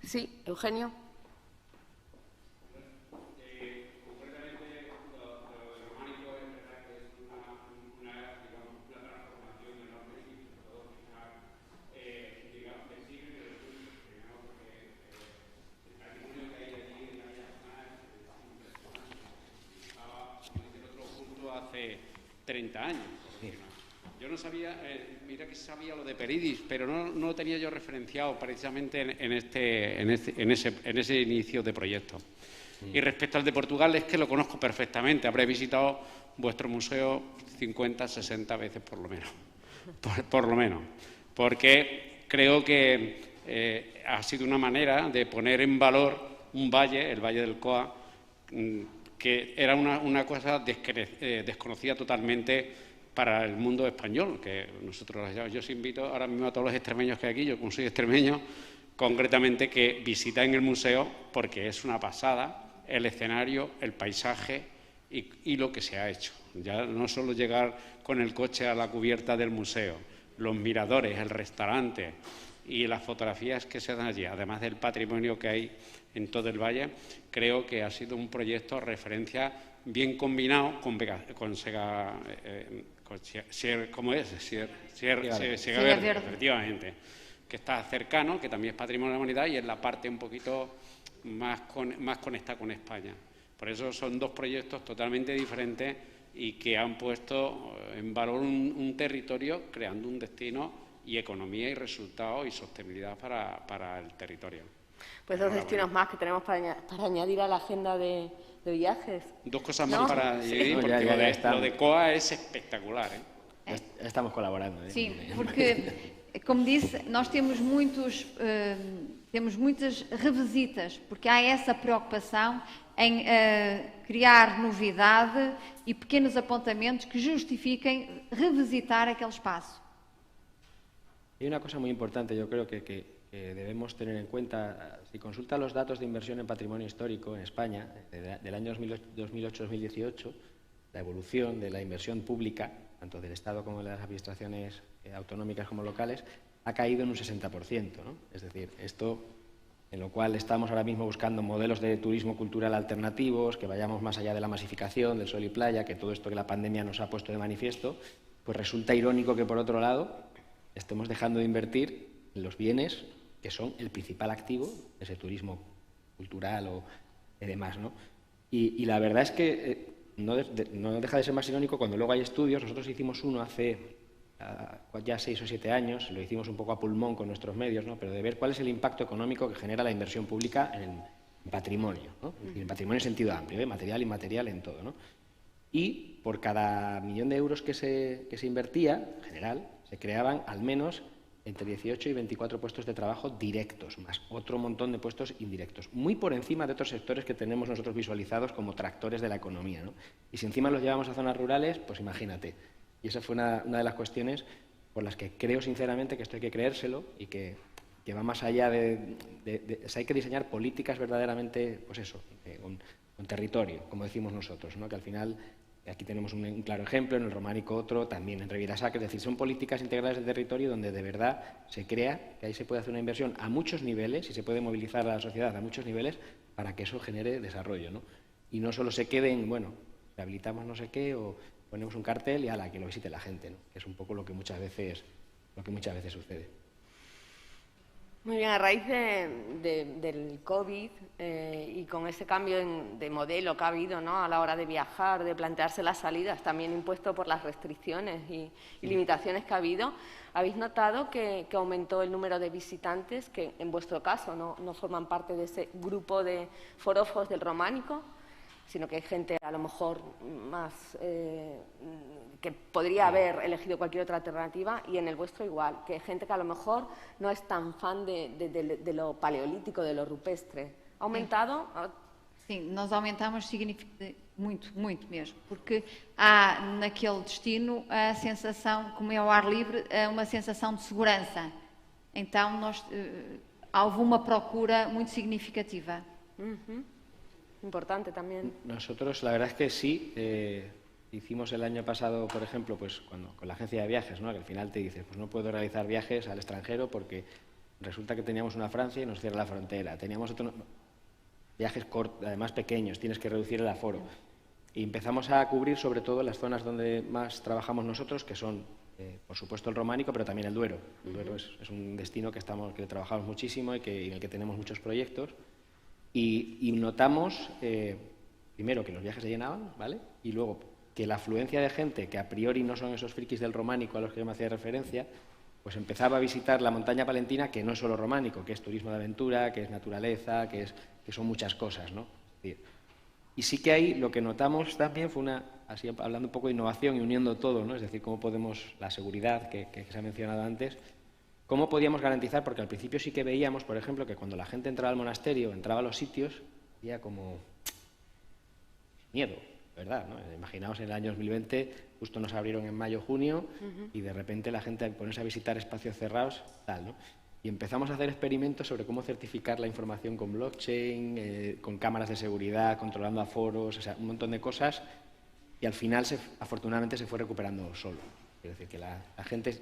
Sí, Eugenio. Hace 30 años. Yo no sabía, mira que sabía lo de Peridis, pero no lo tenía yo referenciado precisamente en ese inicio de proyecto. Y respecto al de Portugal, es que lo conozco perfectamente. Habré visitado vuestro museo 50, 60 veces por lo menos. Por lo menos. Porque creo que ha sido una manera de poner en valor un valle, el Valle del Coa, que era una cosa desconocida totalmente para el mundo español, que nosotros, yo os invito ahora mismo a todos los extremeños que hay aquí, yo como soy extremeño, concretamente que visiten el museo, porque es una pasada el escenario, el paisaje y lo que se ha hecho. Ya no solo llegar con el coche a la cubierta del museo, los miradores, el restaurante y las fotografías que se dan allí, además del patrimonio que hay en todo el valle, creo que ha sido un proyecto referencia bien combinado con Sierra Verde, efectivamente, que está cercano, que también es patrimonio de la humanidad y es la parte un poquito más conectada con España. Por eso son dos proyectos totalmente diferentes y que han puesto en valor un territorio, creando un destino y economía y resultados y sostenibilidad para el territorio. Pues dos destinos más que tenemos para añadir a la agenda de viajes. Dos cosas más para añadir, porque lo de Coa es espectacular. Estamos colaborando. Sim, porque, como disse, nós temos muitas revisitas, porque há essa preocupação em criar novidade e pequenos apontamentos que justifiquem revisitar aquele espaço. Hay una cosa muy importante, yo creo que debemos tener en cuenta. Si consulta los datos de inversión en patrimonio histórico en España, del año 2008-2018, la evolución de la inversión pública, tanto del Estado como de las administraciones autonómicas como locales, ha caído en un 60%, ¿no? Es decir, esto en lo cual estamos ahora mismo buscando modelos de turismo cultural alternativos, que vayamos más allá de la masificación, del sol y playa, que todo esto que la pandemia nos ha puesto de manifiesto, pues resulta irónico que, por otro lado, estemos dejando de invertir en los bienes que son el principal activo de ese turismo cultural o demás, ¿no? Y la verdad es que no deja de ser más irónico cuando luego hay estudios. Nosotros hicimos uno hace ya 6 o 7 años, lo hicimos un poco a pulmón con nuestros medios, ¿no? Pero de ver cuál es el impacto económico que genera la inversión pública en patrimonio, ¿no? En patrimonio en sentido amplio, material, inmaterial, en todo, ¿no? Y por cada 1.000.000 de euros que se invertía, en general, se creaban al menos entre 18 y 24 puestos de trabajo directos, más otro montón de puestos indirectos, muy por encima de otros sectores que tenemos nosotros visualizados como tractores de la economía, ¿no? Y si encima los llevamos a zonas rurales, pues imagínate. Y esa fue una de las cuestiones por las que creo sinceramente que esto hay que creérselo y que va más allá o sea, hay que diseñar políticas verdaderamente, pues eso, con territorio, como decimos nosotros, ¿no? Que al final, aquí tenemos un claro ejemplo, en el Románico otro, también en Riviera Sacra, es decir, son políticas integrales de territorio donde de verdad se crea que ahí se puede hacer una inversión a muchos niveles y se puede movilizar a la sociedad a muchos niveles para que eso genere desarrollo, ¿no? Y no solo se quede en, bueno, rehabilitamos no sé qué o ponemos un cartel y ala, que lo visite la gente, ¿no? Que es un poco lo que muchas veces sucede. Muy bien, a raíz del COVID y con ese cambio de modelo que ha habido, ¿no?, a la hora de viajar, de plantearse las salidas, también impuesto por las restricciones y limitaciones que ha habido, ¿habéis notado que aumentó el número de visitantes que, en vuestro caso, no forman parte de ese grupo de forofos del Románico, sino que hay gente a lo mejor más que podría haber elegido cualquier otra alternativa, y en el vuestro igual, que hay gente que a lo mejor no es tan fan de lo paleolítico, de lo rupestre? ¿Ha aumentado? Sim, nós aumentamos muito, muito mesmo, porque há naquele destino a sensação, como é ao ar livre, uma sensação de segurança. Então houve uma procura muito significativa. Importante también. Nosotros, la verdad es que sí, hicimos el año pasado, por ejemplo, pues con la agencia de viajes, ¿no? Que al final te dices, pues no puedo realizar viajes al extranjero porque resulta que teníamos una Francia y nos cierra la frontera. Teníamos otros viajes cortos, además pequeños, tienes que reducir el aforo. Y empezamos a cubrir sobre todo las zonas donde más trabajamos nosotros, que son, por supuesto, el Románico, pero también el Duero. El Duero es un destino que trabajamos muchísimo y en el que tenemos muchos proyectos. Y notamos, primero, que los viajes se llenaban, ¿vale? Y luego que la afluencia de gente, que a priori no son esos frikis del Románico a los que yo me hacía referencia, pues empezaba a visitar la montaña palentina, que no es solo románico, que es turismo de aventura, que es naturaleza, que son muchas cosas, ¿no? Y sí que ahí lo que notamos también fue así hablando un poco de innovación y uniendo todo, ¿no? Es decir, cómo podemos, la seguridad que se ha mencionado antes, cómo podíamos garantizar, porque al principio sí que veíamos, por ejemplo, que cuando la gente entraba al monasterio, entraba a los sitios, había como miedo, ¿verdad? ¿No? Imaginaos en el año 2020, justo nos abrieron en mayo, junio, y de repente la gente ponerse a visitar espacios cerrados, tal, ¿no? Y empezamos a hacer experimentos sobre cómo certificar la información con blockchain, con cámaras de seguridad, controlando aforos, o sea, un montón de cosas, y al final, afortunadamente, se fue recuperando solo. Es decir, que la gente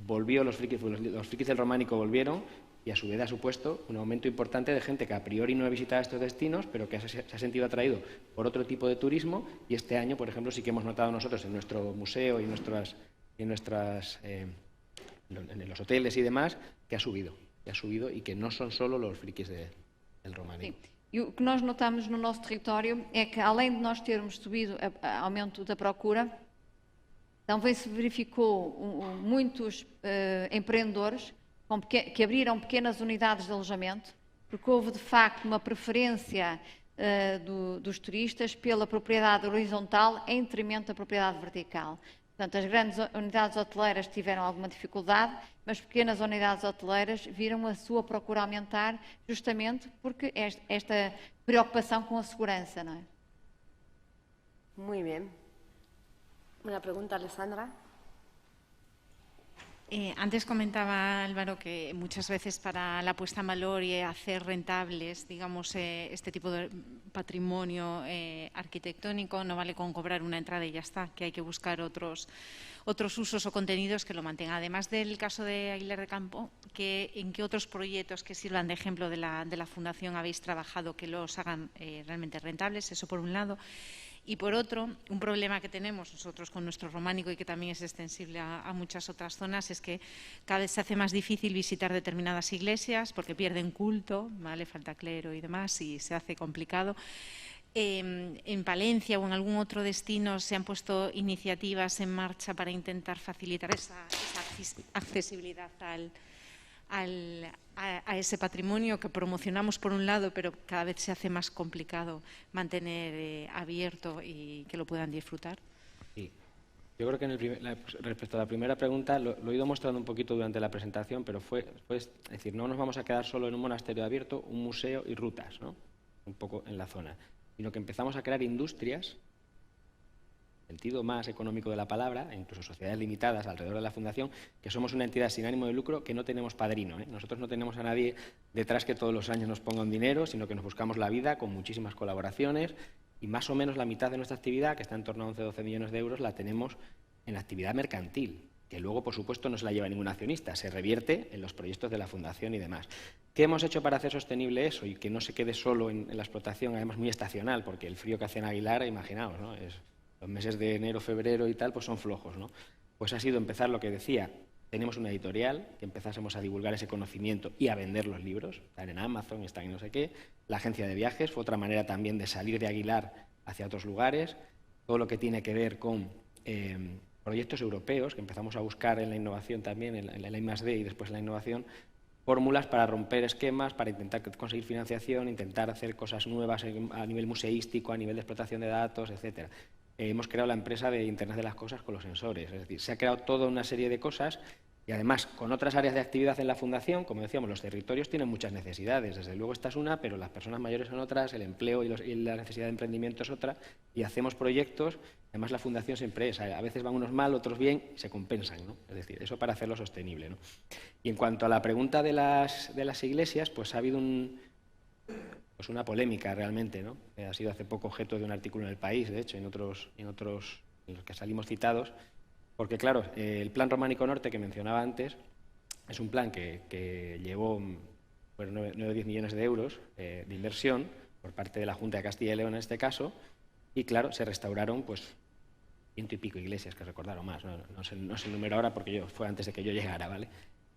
volvió, los frikis del Románico volvieron, y a su vez ha supuesto un aumento importante de gente que a priori no ha visitado estos destinos, pero que se ha sentido atraído por otro tipo de turismo, y este año, por ejemplo, sí que hemos notado nosotros en nuestro museo y en los hoteles y demás, que ha subido y que no son solo los frikis del Románico. Sim. E o que nós notamos no nosso território é que, além de nós termos subido aumento da procura, também se verificou muitos empreendedores que abriram pequenas unidades de alojamento, porque houve de facto uma preferência dos turistas pela propriedade horizontal em detrimento da propriedade vertical. Portanto, as grandes unidades hoteleiras tiveram alguma dificuldade, mas pequenas unidades hoteleiras viram a sua procura aumentar justamente porque esta preocupação com a segurança, não é? Muy bien. Una pregunta, Alessandra. Antes comentaba Álvaro que muchas veces para la puesta en valor y hacer rentables, digamos, este tipo de patrimonio arquitectónico no vale con cobrar una entrada y ya está, que hay que buscar otros usos o contenidos que lo mantengan. Además del caso de Aguilar de Campo, ¿en qué otros proyectos que sirvan de ejemplo de la Fundación habéis trabajado que los hagan realmente rentables? Eso por un lado. Y por otro, un problema que tenemos nosotros con nuestro Románico y que también es extensible a muchas otras zonas es que cada vez se hace más difícil visitar determinadas iglesias porque pierden culto, ¿vale? Falta clero y demás y se hace complicado. En Palencia o en algún otro destino se han puesto iniciativas en marcha para intentar facilitar esa accesibilidad a ese patrimonio que promocionamos por un lado, pero cada vez se hace más complicado mantener abierto y que lo puedan disfrutar. Sí. Yo creo que respecto a la primera pregunta lo he ido mostrando un poquito durante la presentación, pero es decir, no nos vamos a quedar solo en un monasterio abierto, un museo y rutas, ¿no? Un poco en la zona, sino que empezamos a crear industrias, en el sentido más económico de la palabra, e incluso sociedades limitadas alrededor de la fundación, que somos una entidad sin ánimo de lucro que no tenemos padrino, ¿eh? Nosotros no tenemos a nadie detrás que todos los años nos ponga un dinero, sino que nos buscamos la vida con muchísimas colaboraciones y más o menos la mitad de nuestra actividad, que está en torno a 11-12 millones de euros, la tenemos en la actividad mercantil, que luego, por supuesto, no se la lleva ningún accionista, se revierte en los proyectos de la fundación y demás. ¿Qué hemos hecho para hacer sostenible eso y que no se quede solo en la explotación, además muy estacional, porque el frío que hace en Aguilar, imaginaos, ¿no? Los meses de enero, febrero y tal, pues son flojos, ¿no? Pues ha sido empezar lo que decía, tenemos una editorial, que empezásemos a divulgar ese conocimiento y a vender los libros, están en Amazon, están en no sé qué, la agencia de viajes fue otra manera también de salir de Aguilar hacia otros lugares, todo lo que tiene que ver con proyectos europeos, que empezamos a buscar en la innovación también, en la I+D y después en la innovación, fórmulas para romper esquemas, para intentar conseguir financiación, intentar hacer cosas nuevas a nivel museístico, a nivel de explotación de datos, etcétera. Hemos creado la empresa de Internet de las Cosas con los sensores, es decir, se ha creado toda una serie de cosas y además con otras áreas de actividad en la Fundación, como decíamos, los territorios tienen muchas necesidades, desde luego esta es una, pero las personas mayores son otras, el empleo y la necesidad de emprendimiento es otra, y hacemos proyectos, además la Fundación siempre es, a veces van unos mal, otros bien, y se compensan, ¿no? Es decir, eso para hacerlo sostenible, ¿no? Y en cuanto a la pregunta de las iglesias, pues ha habido pues una polémica realmente, ¿no? Ha sido hace poco objeto de un artículo en El País, de hecho, en otros en los que salimos citados, porque claro, el Plan Románico Norte que mencionaba antes es un plan que llevó 9 o 10 millones de euros de inversión por parte de la Junta de Castilla y León en este caso, y claro, se restauraron pues 100 y pico iglesias, que recordaron más, no sé el número ahora porque fue antes de que yo llegara, ¿vale?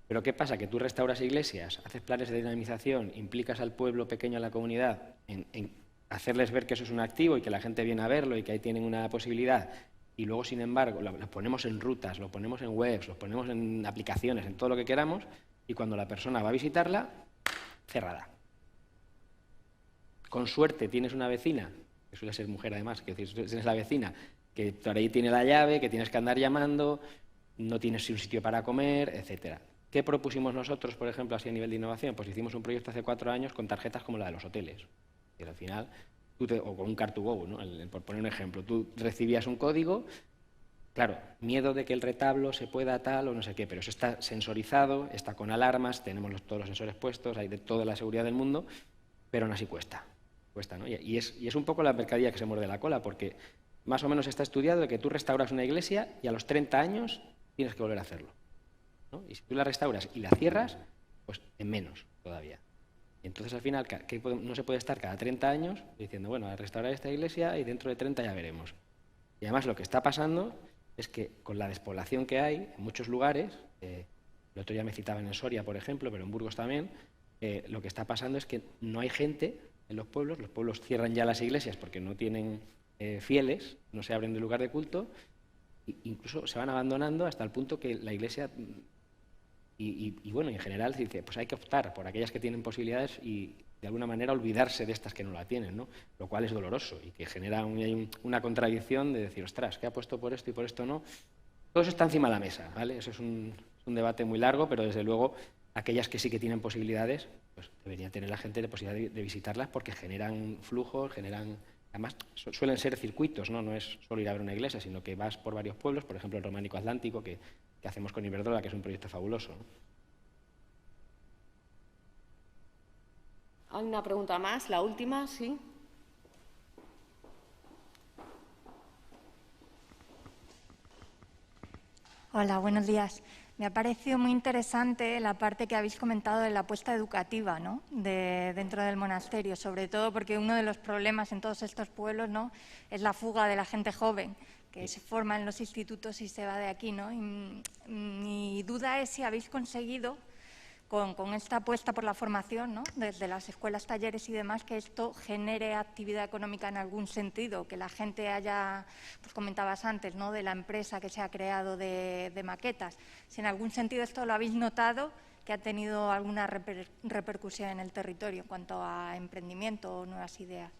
Pero ¿qué pasa? Que tú restauras iglesias, haces planes de dinamización, implicas al pueblo pequeño, a la comunidad, en hacerles ver que eso es un activo y que la gente viene a verlo y que ahí tienen una posibilidad, y luego, sin embargo, lo ponemos en rutas, lo ponemos en webs, lo ponemos en aplicaciones, en todo lo que queramos, y cuando la persona va a visitarla, cerrada. Con suerte tienes una vecina, que suele ser mujer además, que tienes la vecina, que por ahí tiene la llave, que tienes que andar llamando, no tienes un sitio para comer, etcétera. ¿Qué propusimos nosotros, por ejemplo, así a nivel de innovación? Pues hicimos un proyecto hace 4 años con tarjetas como la de los hoteles. Y al final, o con un Car2Go, ¿no? Por poner un ejemplo, tú recibías un código, claro, miedo de que el retablo se pueda tal o no sé qué, pero eso está sensorizado, está con alarmas, tenemos todos los sensores puestos, hay de toda la seguridad del mundo, pero aún así cuesta, ¿no? Y es un poco la mercadilla que se muerde la cola, porque más o menos está estudiado de que tú restauras una iglesia y a los 30 años tienes que volver a hacerlo, ¿no? Y si tú la restauras y la cierras, pues en menos todavía. Y entonces al final no se puede estar cada 30 años diciendo, bueno, a restaurar esta iglesia y dentro de 30 ya veremos. Y además lo que está pasando es que con la despoblación que hay en muchos lugares, el otro día me citaban en Soria, por ejemplo, pero en Burgos también, lo que está pasando es que no hay gente en los pueblos cierran ya las iglesias porque no tienen fieles, no se abren de lugar de culto, e incluso se van abandonando hasta el punto que la iglesia... Y bueno, en general se dice, pues hay que optar por aquellas que tienen posibilidades y de alguna manera olvidarse de estas que no la tienen, ¿no? Lo cual es doloroso y que genera una contradicción de decir, ostras, ¿qué ha puesto por esto y por esto no? Todo eso está encima de la mesa, ¿vale? Eso es un debate muy largo, pero desde luego aquellas que sí que tienen posibilidades, pues debería tener la gente la posibilidad de visitarlas porque generan flujos, además suelen ser circuitos, ¿no? No es solo ir a ver una iglesia, sino que vas por varios pueblos, por ejemplo el Románico Atlántico, que hacemos con Iberdrola, que es un proyecto fabuloso, ¿no? ¿Hay una pregunta más? La última, sí. Hola, buenos días. Me ha parecido muy interesante la parte que habéis comentado de la apuesta educativa, ¿no? Dentro del monasterio, sobre todo porque uno de los problemas en todos estos pueblos, ¿no?, es la fuga de la gente joven, que se forma en los institutos y se va de aquí, ¿no? Y mi duda es si habéis conseguido, con esta apuesta por la formación, ¿no?, desde las escuelas, talleres y demás, que esto genere actividad económica en algún sentido, que la gente haya, pues comentabas antes, ¿no?, de la empresa que se ha creado de maquetas. Si en algún sentido esto lo habéis notado, que ha tenido alguna repercusión en el territorio en cuanto a emprendimiento o nuevas ideas.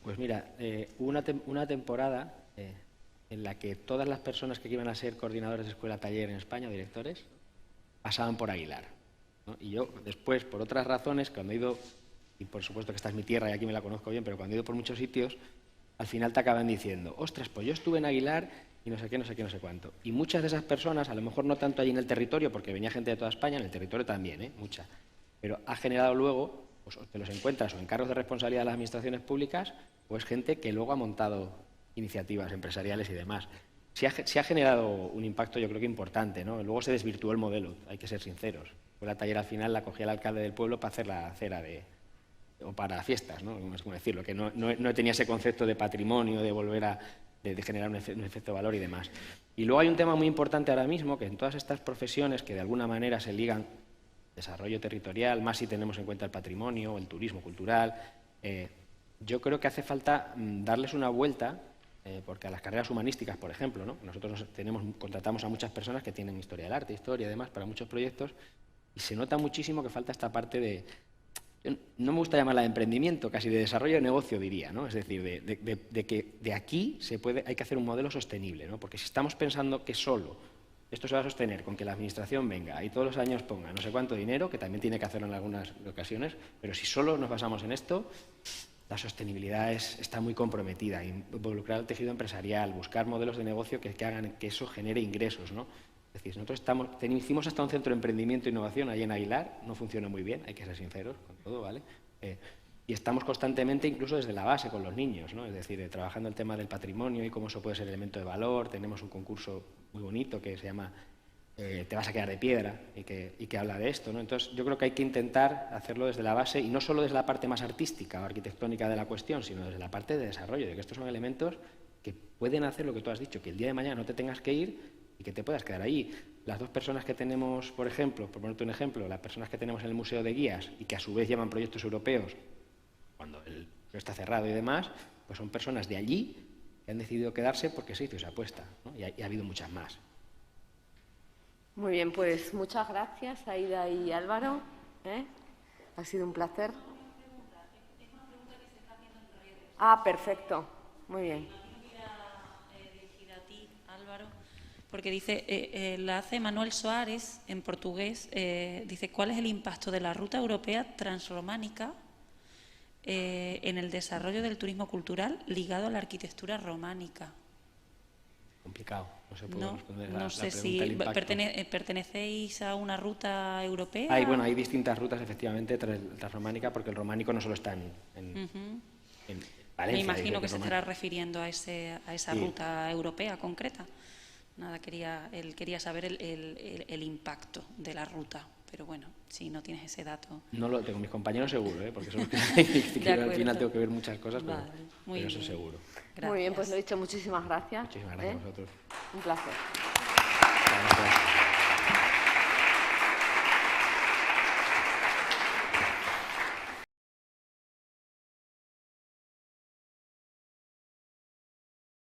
Pues mira, hubo una temporada en la que todas las personas que iban a ser coordinadores de escuela-taller en España, o directores, pasaban por Aguilar, ¿no? Y yo después, por otras razones, cuando he ido, y por supuesto que esta es mi tierra y aquí me la conozco bien, pero cuando he ido por muchos sitios, al final te acaban diciendo, ostras, pues yo estuve en Aguilar y no sé qué, no sé qué, no sé cuánto. Y muchas de esas personas, a lo mejor no tanto allí en el territorio, porque venía gente de toda España, en el territorio también, mucha, pero ha generado luego, pues te los encuentras o en cargos de responsabilidad de las administraciones públicas, o es gente que luego ha montado iniciativas empresariales y demás. Se ha generado un impacto, yo creo que importante, ¿no? Luego se desvirtuó el modelo, hay que ser sinceros. La taller al final la cogía el alcalde del pueblo para hacer la cera o para fiestas, ¿no? Es como decirlo, que no tenía ese concepto de patrimonio, de volver de generar un efecto de valor y demás. Y luego hay un tema muy importante ahora mismo, que en todas estas profesiones que de alguna manera se ligan desarrollo territorial, más si tenemos en cuenta el patrimonio, el turismo cultural, yo creo que hace falta darles una vuelta, porque a las carreras humanísticas, por ejemplo, ¿no? Nosotros contratamos a muchas personas que tienen historia del arte, historia y demás, para muchos proyectos, y se nota muchísimo que falta esta parte de, no me gusta llamarla de emprendimiento, casi de desarrollo de negocio, diría, ¿no? Es decir, de que de aquí hay que hacer un modelo sostenible, ¿no? Porque si estamos pensando que solo esto se va a sostener con que la administración venga y todos los años ponga no sé cuánto dinero, que también tiene que hacerlo en algunas ocasiones, pero si solo nos basamos en esto, la sostenibilidad está muy comprometida. Involucrar al tejido empresarial, buscar modelos de negocio que hagan que eso genere ingresos, ¿no? Es decir, nosotros hicimos hasta un centro de emprendimiento e innovación allí en Aguilar, no funcionó muy bien, hay que ser sinceros con todo, ¿vale? Y estamos constantemente, incluso desde la base, con los niños, ¿no? Es decir, trabajando el tema del patrimonio y cómo eso puede ser elemento de valor. Tenemos un concurso muy bonito que se llama Te vas a quedar de piedra y que habla de esto, ¿no? Entonces, yo creo que hay que intentar hacerlo desde la base y no solo desde la parte más artística o arquitectónica de la cuestión, sino desde la parte de desarrollo, de que estos son elementos que pueden hacer lo que tú has dicho, que el día de mañana no te tengas que ir y que te puedas quedar ahí. Las dos personas que tenemos, por ejemplo, por ponerte un ejemplo, las personas que tenemos en el Museo de Guías y que a su vez llevan proyectos europeos, cuando el museo está cerrado y demás, pues son personas de allí que han decidido quedarse porque se hizo esa apuesta, ¿no? Y ha habido muchas más. Muy bien, pues muchas gracias, Aida y Álvaro. Ha sido un placer. Ah, perfecto. Muy bien. Dirigida a ti, Álvaro, porque dice, la hace Manuel Soares, en portugués, dice, ¿cuál es el impacto de la ruta europea transrománica en el desarrollo del turismo cultural ligado a la arquitectura románica? Complicado, no se puede responder no sé si pertenecéis a una ruta europea. Hay distintas rutas, efectivamente, transrománica, porque el románico no solo está en Valencia. Me imagino que se estará refiriendo a esa ruta europea concreta. Nada, él quería saber el impacto de la ruta, pero bueno, si no tienes ese dato. No lo tengo, mis compañeros seguro, porque son los que al final tengo que ver muchas cosas, pero eso seguro. Gracias. Muy bien, pues lo he dicho, muchísimas gracias. Muchísimas gracias a vosotros. Un placer. Gracias.